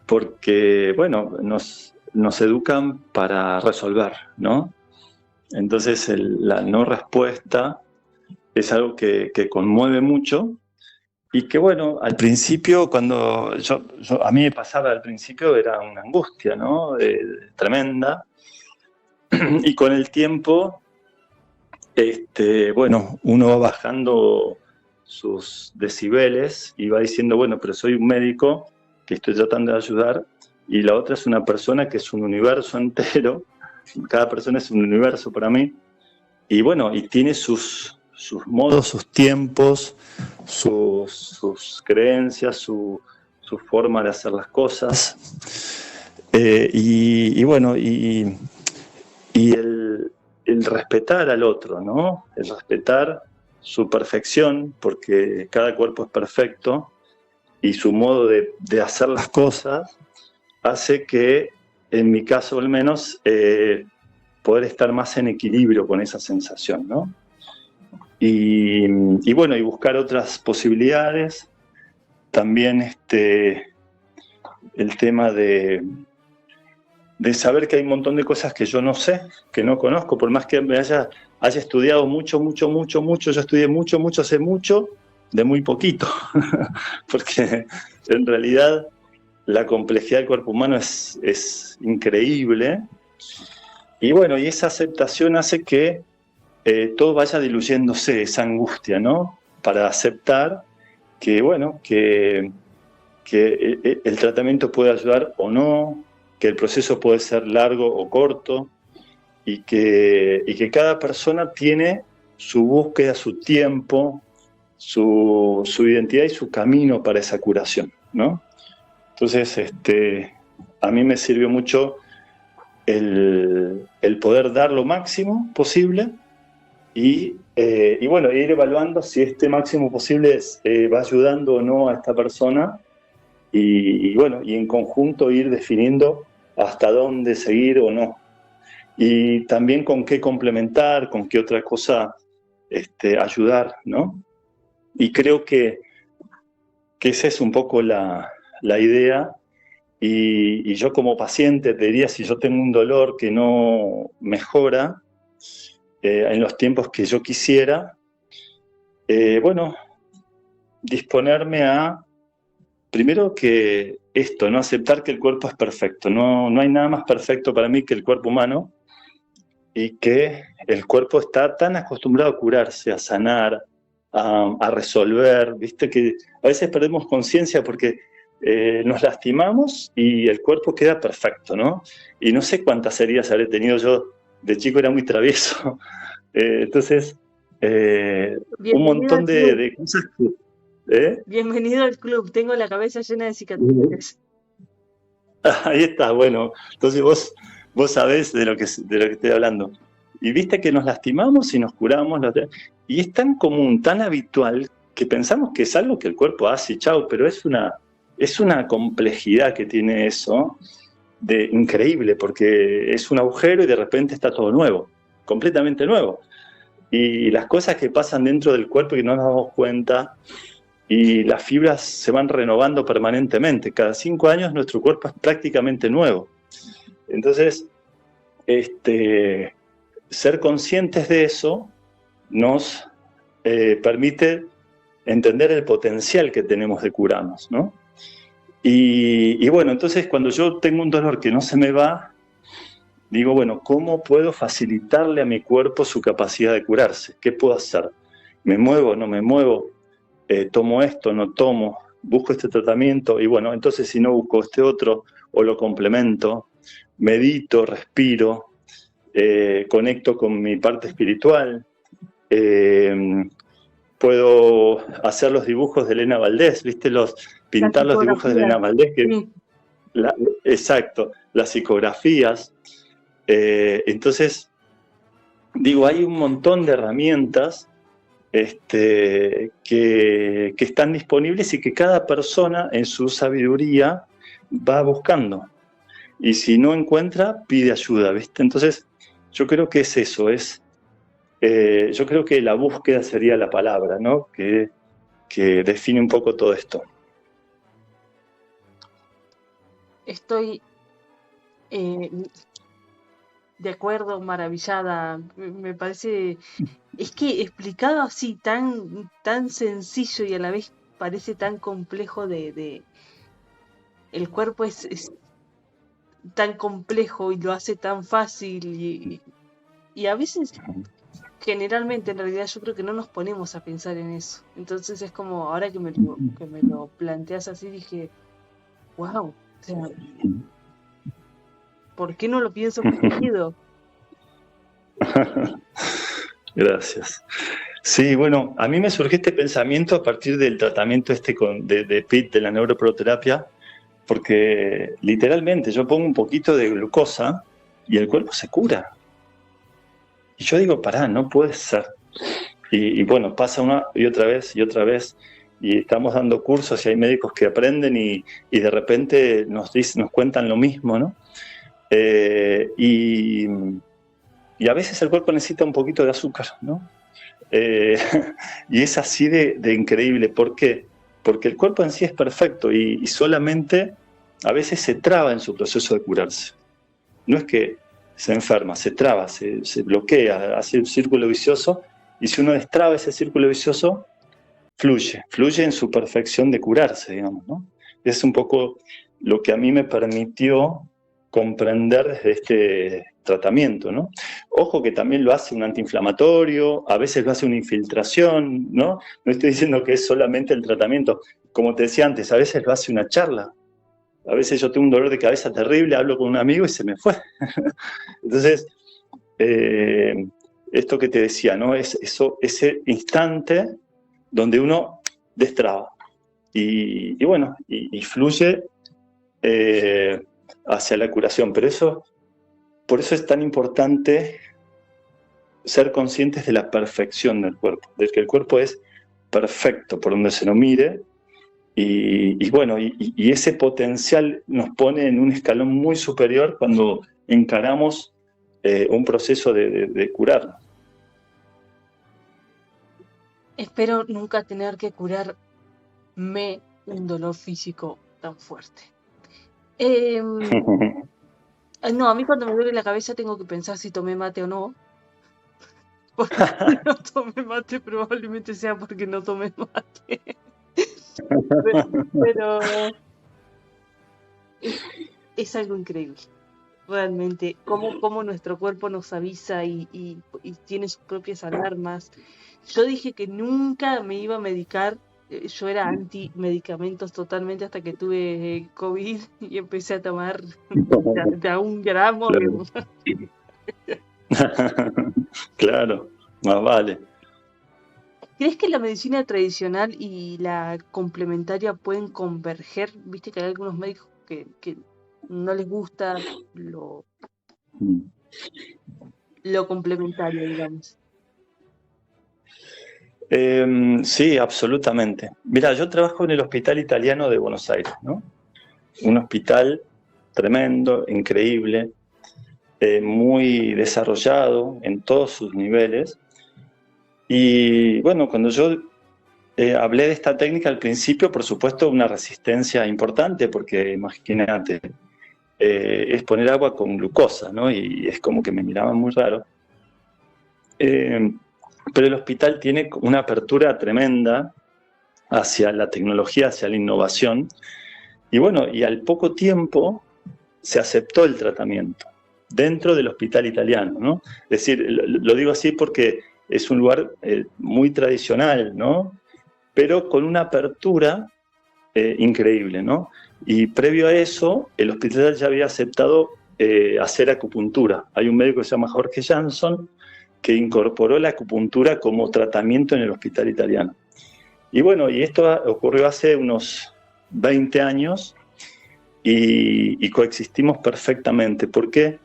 porque, bueno, nos educan para resolver, ¿no? Entonces la no respuesta es algo que conmueve mucho y que, bueno, al principio, cuando a mí me pasaba al principio, era una angustia, ¿no? Tremenda. Y con el tiempo, bueno, uno va bajando sus decibeles y va diciendo, bueno, pero soy un médico que estoy tratando de ayudar, y la otra es una persona que es un universo entero. Cada persona es un universo para mí, y bueno, y tiene sus modos, sus tiempos, sus creencias, su forma de hacer las cosas, y bueno, y el respetar al otro, ¿no? El respetar su perfección, porque cada cuerpo es perfecto, y su modo de hacer las cosas hace que, en mi caso al menos, poder estar más en equilibrio con esa sensación, ¿no? Y bueno, y buscar otras posibilidades. También el tema de saber que hay un montón de cosas que yo no sé, que no conozco, por más que me haya estudiado mucho, yo estudié mucho, hace mucho, de muy poquito, porque en realidad la complejidad del cuerpo humano es increíble, y bueno, y esa aceptación hace que todo vaya diluyéndose, esa angustia, ¿no? Para aceptar que, bueno, que el tratamiento puede ayudar o no, que el proceso puede ser largo o corto, y que cada persona tiene su búsqueda, su tiempo, su identidad y su camino para esa curación, ¿no? Entonces, a mí me sirvió mucho el poder dar lo máximo posible y bueno, ir evaluando si este máximo posible va ayudando o no a esta persona, y bueno, y en conjunto ir definiendo hasta dónde seguir o no. Y también con qué complementar, con qué otra cosa ayudar, ¿no? Y creo que esa es un poco la idea. Y yo como paciente te diría, si yo tengo un dolor que no mejora en los tiempos que yo quisiera, bueno, disponerme a, primero que esto, no aceptar que el cuerpo es perfecto. No hay nada más perfecto para mí que el cuerpo humano, y que el cuerpo está tan acostumbrado a curarse, a sanar, a resolver, viste que a veces perdemos conciencia porque nos lastimamos y el cuerpo queda perfecto, ¿no? Y no sé cuántas heridas habré tenido yo, de chico era muy travieso, entonces un montón de cosas que... Bienvenido al club, tengo la cabeza llena de cicatrices. Ahí está, bueno, entonces vos sabés de lo que estoy hablando. Y viste que nos lastimamos y nos curamos, y es tan común, tan habitual, que pensamos que es algo que el cuerpo hace y chau, pero es una complejidad que tiene eso, increíble, porque es un agujero y de repente está todo nuevo, completamente nuevo. Y las cosas que pasan dentro del cuerpo y no nos damos cuenta, y las fibras se van renovando permanentemente. Cada 5 años nuestro cuerpo es prácticamente nuevo. Entonces, ser conscientes de eso nos permite entender el potencial que tenemos de curarnos, ¿no? Y bueno, entonces cuando yo tengo un dolor que no se me va, digo, bueno, ¿cómo puedo facilitarle a mi cuerpo su capacidad de curarse? ¿Qué puedo hacer? ¿Me muevo? ¿No me muevo? ¿Tomo esto? ¿No tomo? ¿Busco este tratamiento? Y bueno, entonces si no busco este otro, o lo complemento, medito, respiro, conecto con mi parte espiritual, puedo hacer los dibujos de Elena Valdés, ¿viste? Pintar los dibujos de Elena Valdés. Sí. Exacto, las psicografías. Entonces, digo, hay un montón de herramientas que están disponibles y que cada persona en su sabiduría va buscando. Y si no encuentra, pide ayuda, ¿viste? Entonces, yo creo que es eso, yo creo que la búsqueda sería la palabra, ¿no? Que define un poco todo esto. Estoy de acuerdo, maravillada. Me parece, es que explicado así, tan sencillo y a la vez parece tan complejo el cuerpo es tan complejo y lo hace tan fácil y a veces, generalmente, en realidad yo creo que no nos ponemos a pensar en eso. Entonces es como, ahora que me lo planteas así, dije, wow, o sea, ¿por qué no lo pienso más seguido? Gracias. Sí, bueno, a mí me surgió este pensamiento a partir del tratamiento de PIT, de la neuroproterapia, porque literalmente yo pongo un poquito de glucosa y el cuerpo se cura. Y yo digo, pará, no puede ser. Y bueno, pasa una y otra vez, y estamos dando cursos y hay médicos que aprenden y de repente nos cuentan lo mismo, ¿no? Y a veces el cuerpo necesita un poquito de azúcar, ¿no? Y es así de increíble. ¿Por qué? Porque el cuerpo en sí es perfecto y solamente a veces se traba en su proceso de curarse. No es que se enferma, se traba, se bloquea, hace un círculo vicioso, y si uno destraba ese círculo vicioso, fluye en su perfección de curarse, digamos, ¿no? Es un poco lo que a mí me permitió comprender desde este tratamiento, ¿no? Ojo que también lo hace un antiinflamatorio, a veces lo hace una infiltración, ¿no? No estoy diciendo que es solamente el tratamiento. Como te decía antes, a veces lo hace una charla. A veces yo tengo un dolor de cabeza terrible, hablo con un amigo y se me fue. Entonces, esto que te decía, ¿no? Ese instante donde uno destraba y bueno, y fluye hacia la curación. Pero por eso es tan importante ser conscientes de la perfección del cuerpo, de que el cuerpo es perfecto por donde se lo mire, y bueno, y ese potencial nos pone en un escalón muy superior cuando encaramos un proceso de curarnos. Espero nunca tener que curarme un dolor físico tan fuerte. No, a mí cuando me duele la cabeza tengo que pensar si tomé mate o no. Porque si no tomé mate probablemente sea porque no tomé mate. Pero es algo increíble. Realmente, cómo nuestro cuerpo nos avisa y tiene sus propias alarmas. Yo dije que nunca me iba a medicar. Yo era anti-medicamentos totalmente hasta que tuve COVID y empecé a tomar de a 1 gramo. Claro, más vale. ¿Crees que la medicina tradicional y la complementaria pueden converger? Viste que hay algunos médicos que no les gusta lo complementario, digamos. Sí, absolutamente. Mira, yo trabajo en el Hospital Italiano de Buenos Aires, ¿no? Un hospital tremendo, increíble, muy desarrollado en todos sus niveles. Y bueno, cuando yo hablé de esta técnica al principio, por supuesto, una resistencia importante, porque imagínate, es poner agua con glucosa, ¿no? Y es como que me miraban muy raro. Pero el hospital tiene una apertura tremenda hacia la tecnología, hacia la innovación. Y bueno, y al poco tiempo se aceptó el tratamiento dentro del hospital italiano, ¿no? Es decir, lo digo así porque es un lugar muy tradicional, ¿no? Pero con una apertura increíble, ¿no? Y previo a eso, el hospital ya había aceptado hacer acupuntura. Hay un médico que se llama Jorge Jansson que incorporó la acupuntura como tratamiento en el hospital italiano. Y bueno, y esto ocurrió hace unos 20 años y coexistimos perfectamente, porque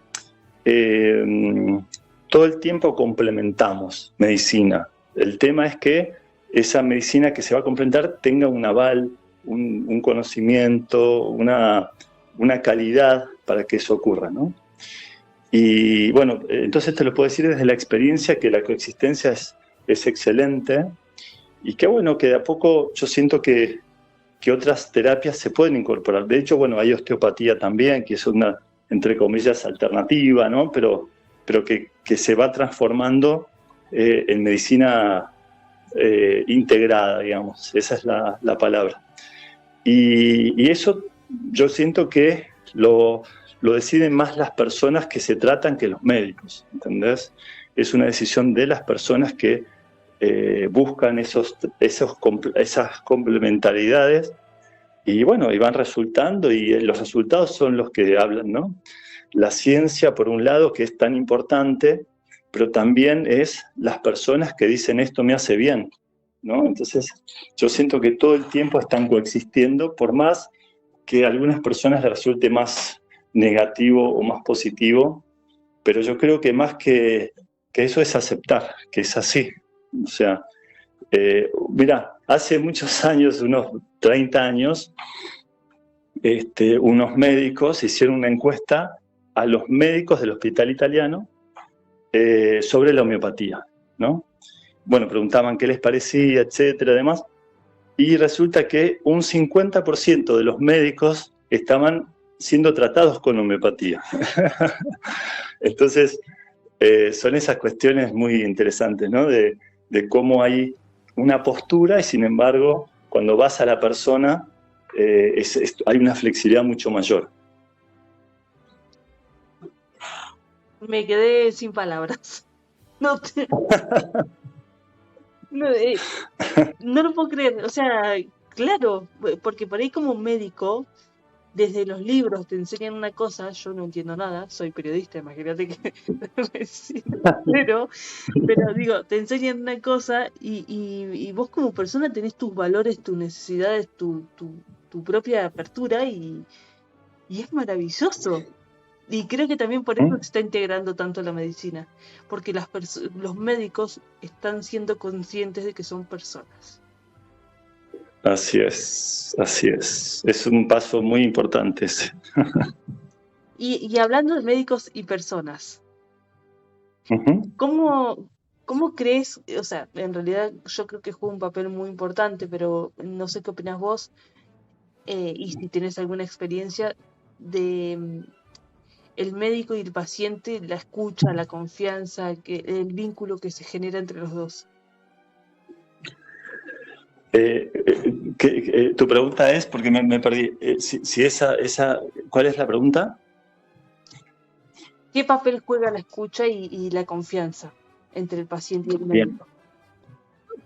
todo el tiempo complementamos medicina. El tema es que esa medicina que se va a complementar tenga un aval, un conocimiento, una calidad para que eso ocurra, ¿no? Y bueno, entonces te lo puedo decir desde la experiencia que la coexistencia es excelente y que bueno, que de a poco yo siento que otras terapias se pueden incorporar. De hecho, bueno, hay osteopatía también, que es una, entre comillas, alternativa, ¿no? Pero que se va transformando en medicina integrada, digamos. Esa es la palabra. Y eso yo siento que lo deciden más las personas que se tratan que los médicos, ¿entendés? Es una decisión de las personas que buscan esas complementariedades y bueno, y van resultando y los resultados son los que hablan, ¿no? La ciencia, por un lado, que es tan importante, pero también es las personas que dicen esto me hace bien, ¿no? Entonces, yo siento que todo el tiempo están coexistiendo, por más que a algunas personas les resulte más negativo o más positivo, pero yo creo que más que eso es aceptar, que es así. O sea, mira, hace muchos años, unos 30 años, unos médicos hicieron una encuesta a los médicos del hospital italiano sobre la homeopatía, ¿no? Bueno, preguntaban qué les parecía, etcétera, además, y resulta que un 50% de los médicos estaban siendo tratados con homeopatía. Entonces, son esas cuestiones muy interesantes, ¿no? De cómo hay una postura y, sin embargo, cuando vas a la persona, hay una flexibilidad mucho mayor. Me quedé sin palabras. No, no lo puedo creer. O sea, claro, porque por ahí como médico, desde los libros te enseñan una cosa, yo no entiendo nada, soy periodista, imagínate que pero digo, te enseñan una cosa y vos como persona tenés tus valores, tus necesidades, tu propia apertura y es maravilloso. Y creo que también por eso se está integrando tanto la medicina, porque los médicos están siendo conscientes de que son personas. Así es, así es. Es un paso muy importante ese. Y hablando de médicos y personas, ¿cómo crees? O sea, en realidad yo creo que juega un papel muy importante, pero no sé qué opinas vos y si tienes alguna experiencia de el médico y el paciente, la escucha, la confianza, el vínculo que se genera entre los dos. Tu pregunta es, porque me perdí, si ¿cuál es la pregunta? ¿Qué papel juega la escucha y la confianza entre el paciente y el médico? Bien.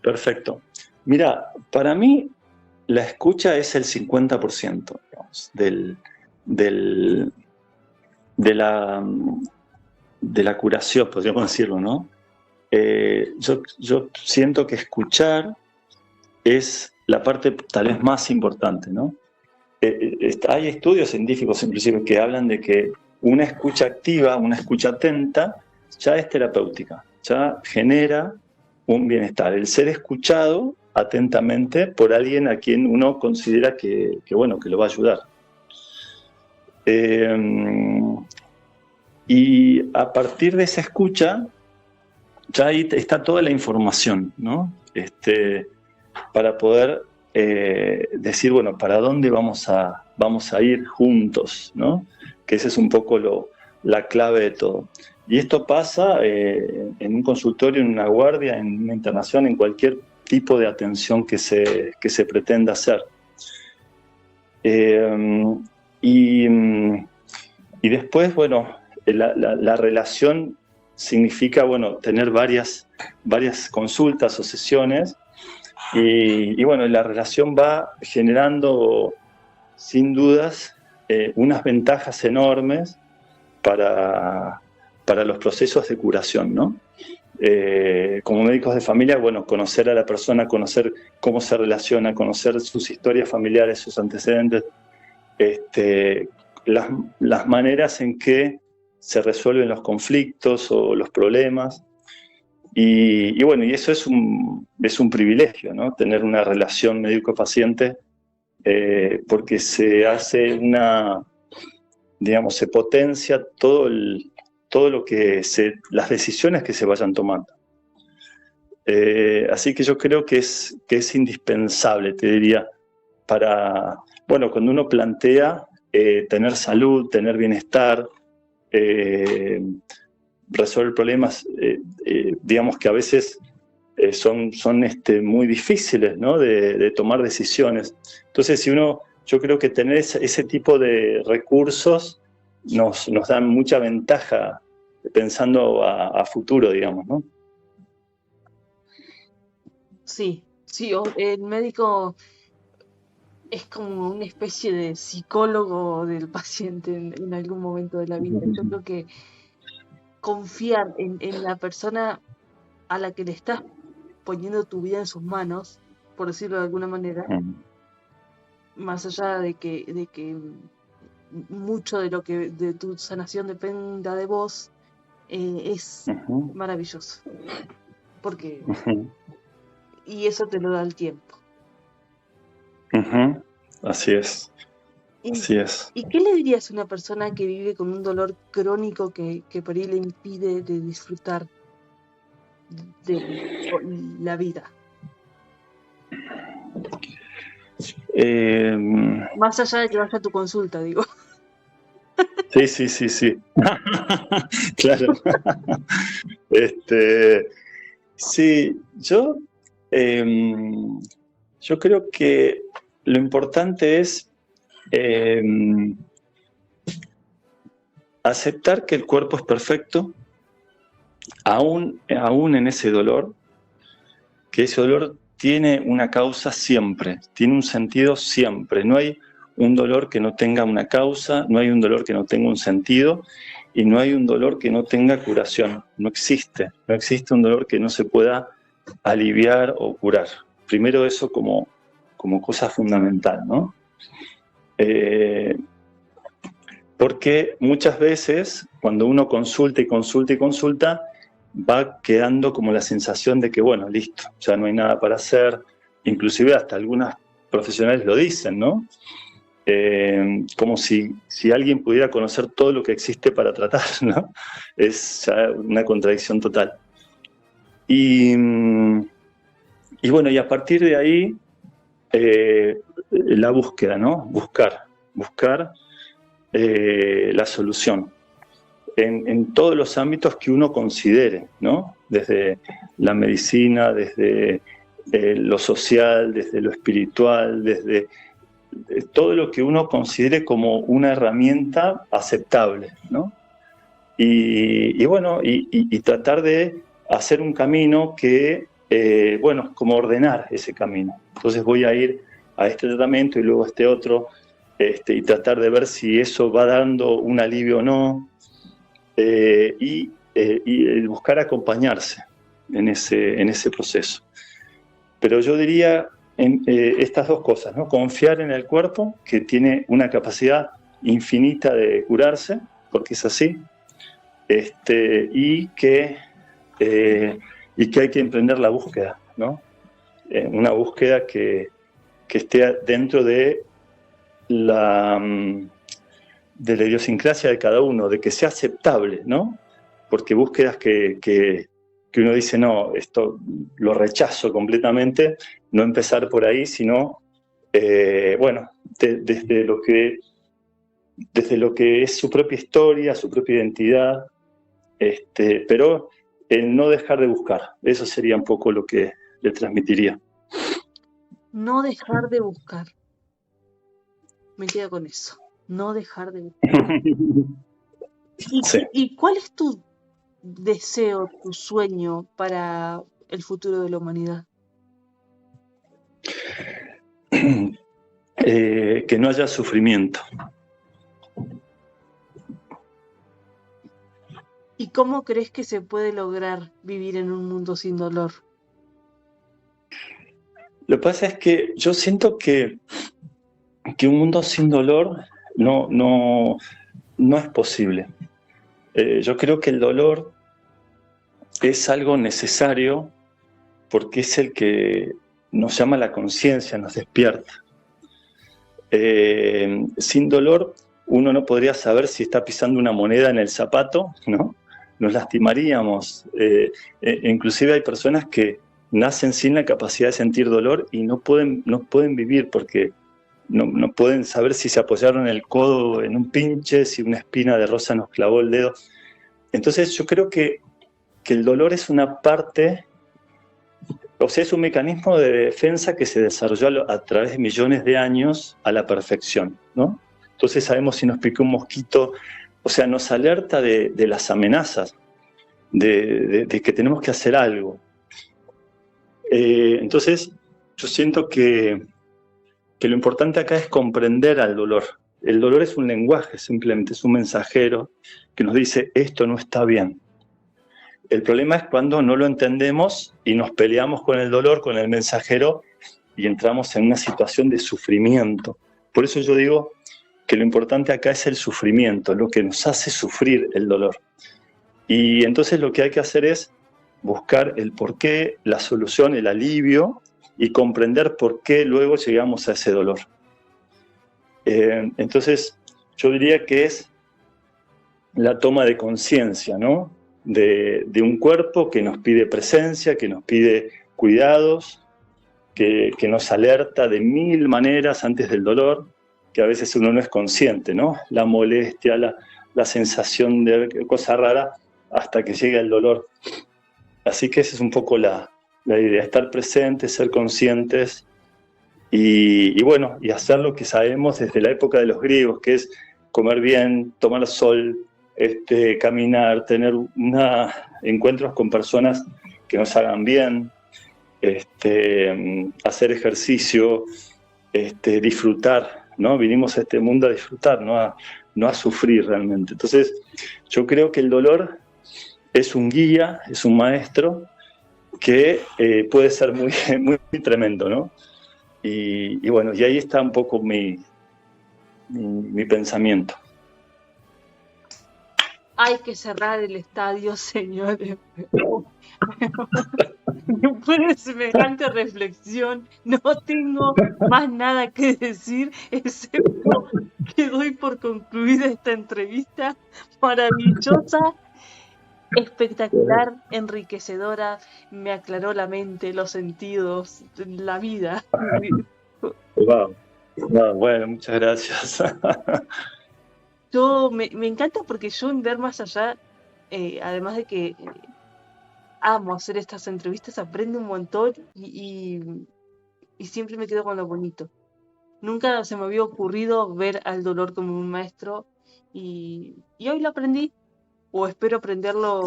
Perfecto. Mira, para mí la escucha es el 50%, digamos, de la curación, podríamos decirlo, ¿no? Yo siento que escuchar es la parte tal vez más importante, ¿no? Hay estudios científicos inclusive que hablan de que una escucha activa, una escucha atenta, ya es terapéutica, ya genera un bienestar. El ser escuchado atentamente por alguien a quien uno considera que lo va a ayudar. Y a partir de esa escucha, ya ahí está toda la información, ¿no? para poder decir, bueno, ¿para dónde vamos a ir juntos, ¿no? Que esa es un poco la clave de todo. Y esto pasa en un consultorio, en una guardia, en una internación, en cualquier tipo de atención que se pretenda hacer. Y después, bueno, la relación significa, bueno, tener varias consultas o sesiones, y bueno, la relación va generando, sin dudas, unas ventajas enormes para los procesos de curación, ¿no? Como médicos de familia, bueno, conocer a la persona, conocer cómo se relaciona, conocer sus historias familiares, sus antecedentes, las maneras en que se resuelven los conflictos o los problemas. Y bueno, y eso es un privilegio, ¿no? Tener una relación médico-paciente, porque se hace digamos, se potencia todo lo que las decisiones que se vayan tomando. Así que yo creo que es indispensable, te diría, para, bueno, cuando uno plantea tener salud, tener bienestar, resolver problemas, digamos que a veces son muy difíciles, ¿no? de tomar decisiones. Entonces, yo creo que tener ese tipo de recursos nos dan mucha ventaja pensando a futuro, digamos, ¿no? Sí, el médico es como una especie de psicólogo del paciente en algún momento de la vida. Yo creo que confiar en la persona a la que le estás poniendo tu vida en sus manos, por decirlo de alguna manera, más allá de que mucho de tu sanación dependa de vos, es maravilloso. Porque y eso te lo da el tiempo. Así es. Así es. ¿Y qué le dirías a una persona que vive con un dolor crónico que por ahí le impide de disfrutar de la vida? Más allá de que vaya a tu consulta, digo. Sí. Claro. Sí, yo creo que lo importante es aceptar que el cuerpo es perfecto, aún en ese dolor, que ese dolor tiene una causa siempre, tiene un sentido siempre. No hay un dolor que no tenga una causa, no hay un dolor que no tenga un sentido, y no hay un dolor que no tenga curación. No existe un dolor que no se pueda aliviar o curar. Primero eso como cosa fundamental, ¿no? Porque muchas veces cuando uno consulta y consulta, va quedando como la sensación de que, bueno, listo, ya no hay nada para hacer. Inclusive hasta algunas profesionales lo dicen, ¿no? Como si alguien pudiera conocer todo lo que existe para tratar, ¿no? Es ya una contradicción total. Y bueno, y a partir de ahí, la búsqueda, ¿no? Buscar la solución en todos los ámbitos que uno considere, ¿no? Desde la medicina, desde lo social, desde lo espiritual, desde todo lo que uno considere como una herramienta aceptable, ¿no? Y bueno, y tratar de hacer un camino que, bueno, como ordenar ese camino. Entonces voy a ir a este tratamiento y luego a este otro, y tratar de ver si eso va dando un alivio o no, y buscar acompañarse en ese proceso. Pero yo diría estas dos cosas, ¿no? Confiar en el cuerpo, que tiene una capacidad infinita de curarse, porque es así, y que hay que emprender la búsqueda, ¿no? Una búsqueda que esté dentro de la idiosincrasia de cada uno, de que sea aceptable, ¿no? Porque búsquedas que uno dice, no, esto lo rechazo completamente, no empezar por ahí, sino, bueno, desde lo que es su propia historia, su propia identidad, pero el no dejar de buscar, eso sería un poco lo que le transmitiría. No dejar de buscar. Me quedo con eso. No dejar de buscar. Sí. ¿Y cuál es tu deseo, tu sueño para el futuro de la humanidad? Que no haya sufrimiento. ¿Y cómo crees que se puede lograr vivir en un mundo sin dolor? Lo que pasa es que yo siento que un mundo sin dolor no es posible. Yo creo que el dolor es algo necesario porque es el que nos llama a la conciencia, nos despierta. Sin dolor uno no podría saber si está pisando una moneda en el zapato, ¿no? Nos lastimaríamos. Inclusive hay personas que nacen sin la capacidad de sentir dolor y no pueden vivir porque no pueden saber si se apoyaron el codo en un pinche, si una espina de rosa nos clavó el dedo. Entonces yo creo que el dolor es una parte, o sea, es un mecanismo de defensa que se desarrolló a través de millones de años a la perfección, ¿no? Entonces sabemos si nos pica un mosquito, o sea, nos alerta de las amenazas, de que tenemos que hacer algo. Entonces yo siento que lo importante acá es comprender al dolor. El dolor es un lenguaje, simplemente es un mensajero que nos dice esto no está bien. El problema es cuando no lo entendemos y nos peleamos con el dolor, con el mensajero, y entramos en una situación de sufrimiento. Por eso yo digo que lo importante acá es el sufrimiento, lo que nos hace sufrir el dolor. Y entonces lo que hay que hacer es buscar el porqué, la solución, el alivio, y comprender por qué luego llegamos a ese dolor. Entonces yo diría que es la toma de conciencia, ¿no? De un cuerpo que nos pide presencia, que nos pide cuidados, que nos alerta de mil maneras antes del dolor, que a veces uno no es consciente, ¿no? La molestia, la sensación de cosa rara, hasta que llega el dolor. Así que esa es un poco la idea, estar presentes, ser conscientes y bueno, y hacer lo que sabemos desde la época de los griegos, que es comer bien, tomar sol, caminar, tener encuentros con personas que nos hagan bien, hacer ejercicio, disfrutar, ¿no? Vinimos a este mundo a disfrutar, no a sufrir realmente. Entonces, yo creo que el dolor es un guía, es un maestro que puede ser muy, muy tremendo, ¿no? Y bueno, y ahí está un poco mi pensamiento. Hay que cerrar el estadio, señores. Después de semejante reflexión, no tengo más nada que decir, excepto que doy por concluida esta entrevista maravillosa, espectacular, enriquecedora, me aclaró la mente, los sentidos, la vida. Wow. Bueno, muchas gracias. Me encanta porque yo en Ver Más Allá, además de que amo hacer estas entrevistas, aprendo un montón y siempre me quedo con lo bonito. Nunca se me había ocurrido ver al dolor como un maestro y hoy lo aprendí, o espero aprenderlo,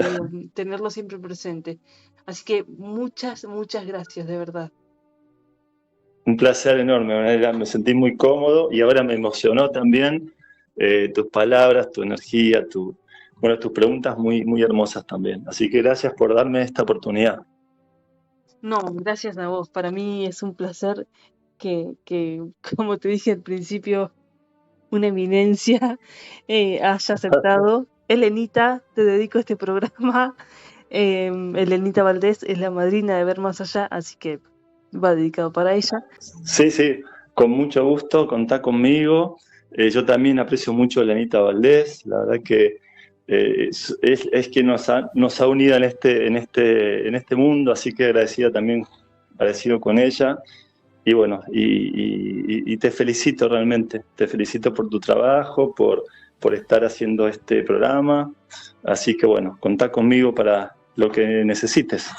tenerlo siempre presente. Así que muchas gracias, de verdad. Un placer enorme, me sentí muy cómodo y ahora me emocionó también tus palabras, tu energía, tus preguntas muy, muy hermosas también. Así que gracias por darme esta oportunidad. No, gracias a vos. Para mí es un placer que como te dije al principio, una eminencia haya aceptado. Elenita, te dedico este programa. Elenita Valdés es la madrina de Ver Más Allá, así que va dedicado para ella. Sí, con mucho gusto, contá conmigo. Yo también aprecio mucho a Elenita Valdés, la verdad que es que nos ha unido en este mundo, así que agradecida también agradecido con ella. Y bueno, y te felicito realmente, te felicito por tu trabajo, por estar haciendo este programa. Así que bueno, contá conmigo para lo que necesites.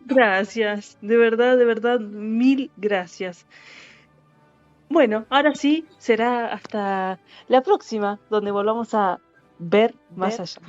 Gracias, de verdad, mil gracias. Bueno, ahora sí, será hasta la próxima, donde volvamos a ver más allá.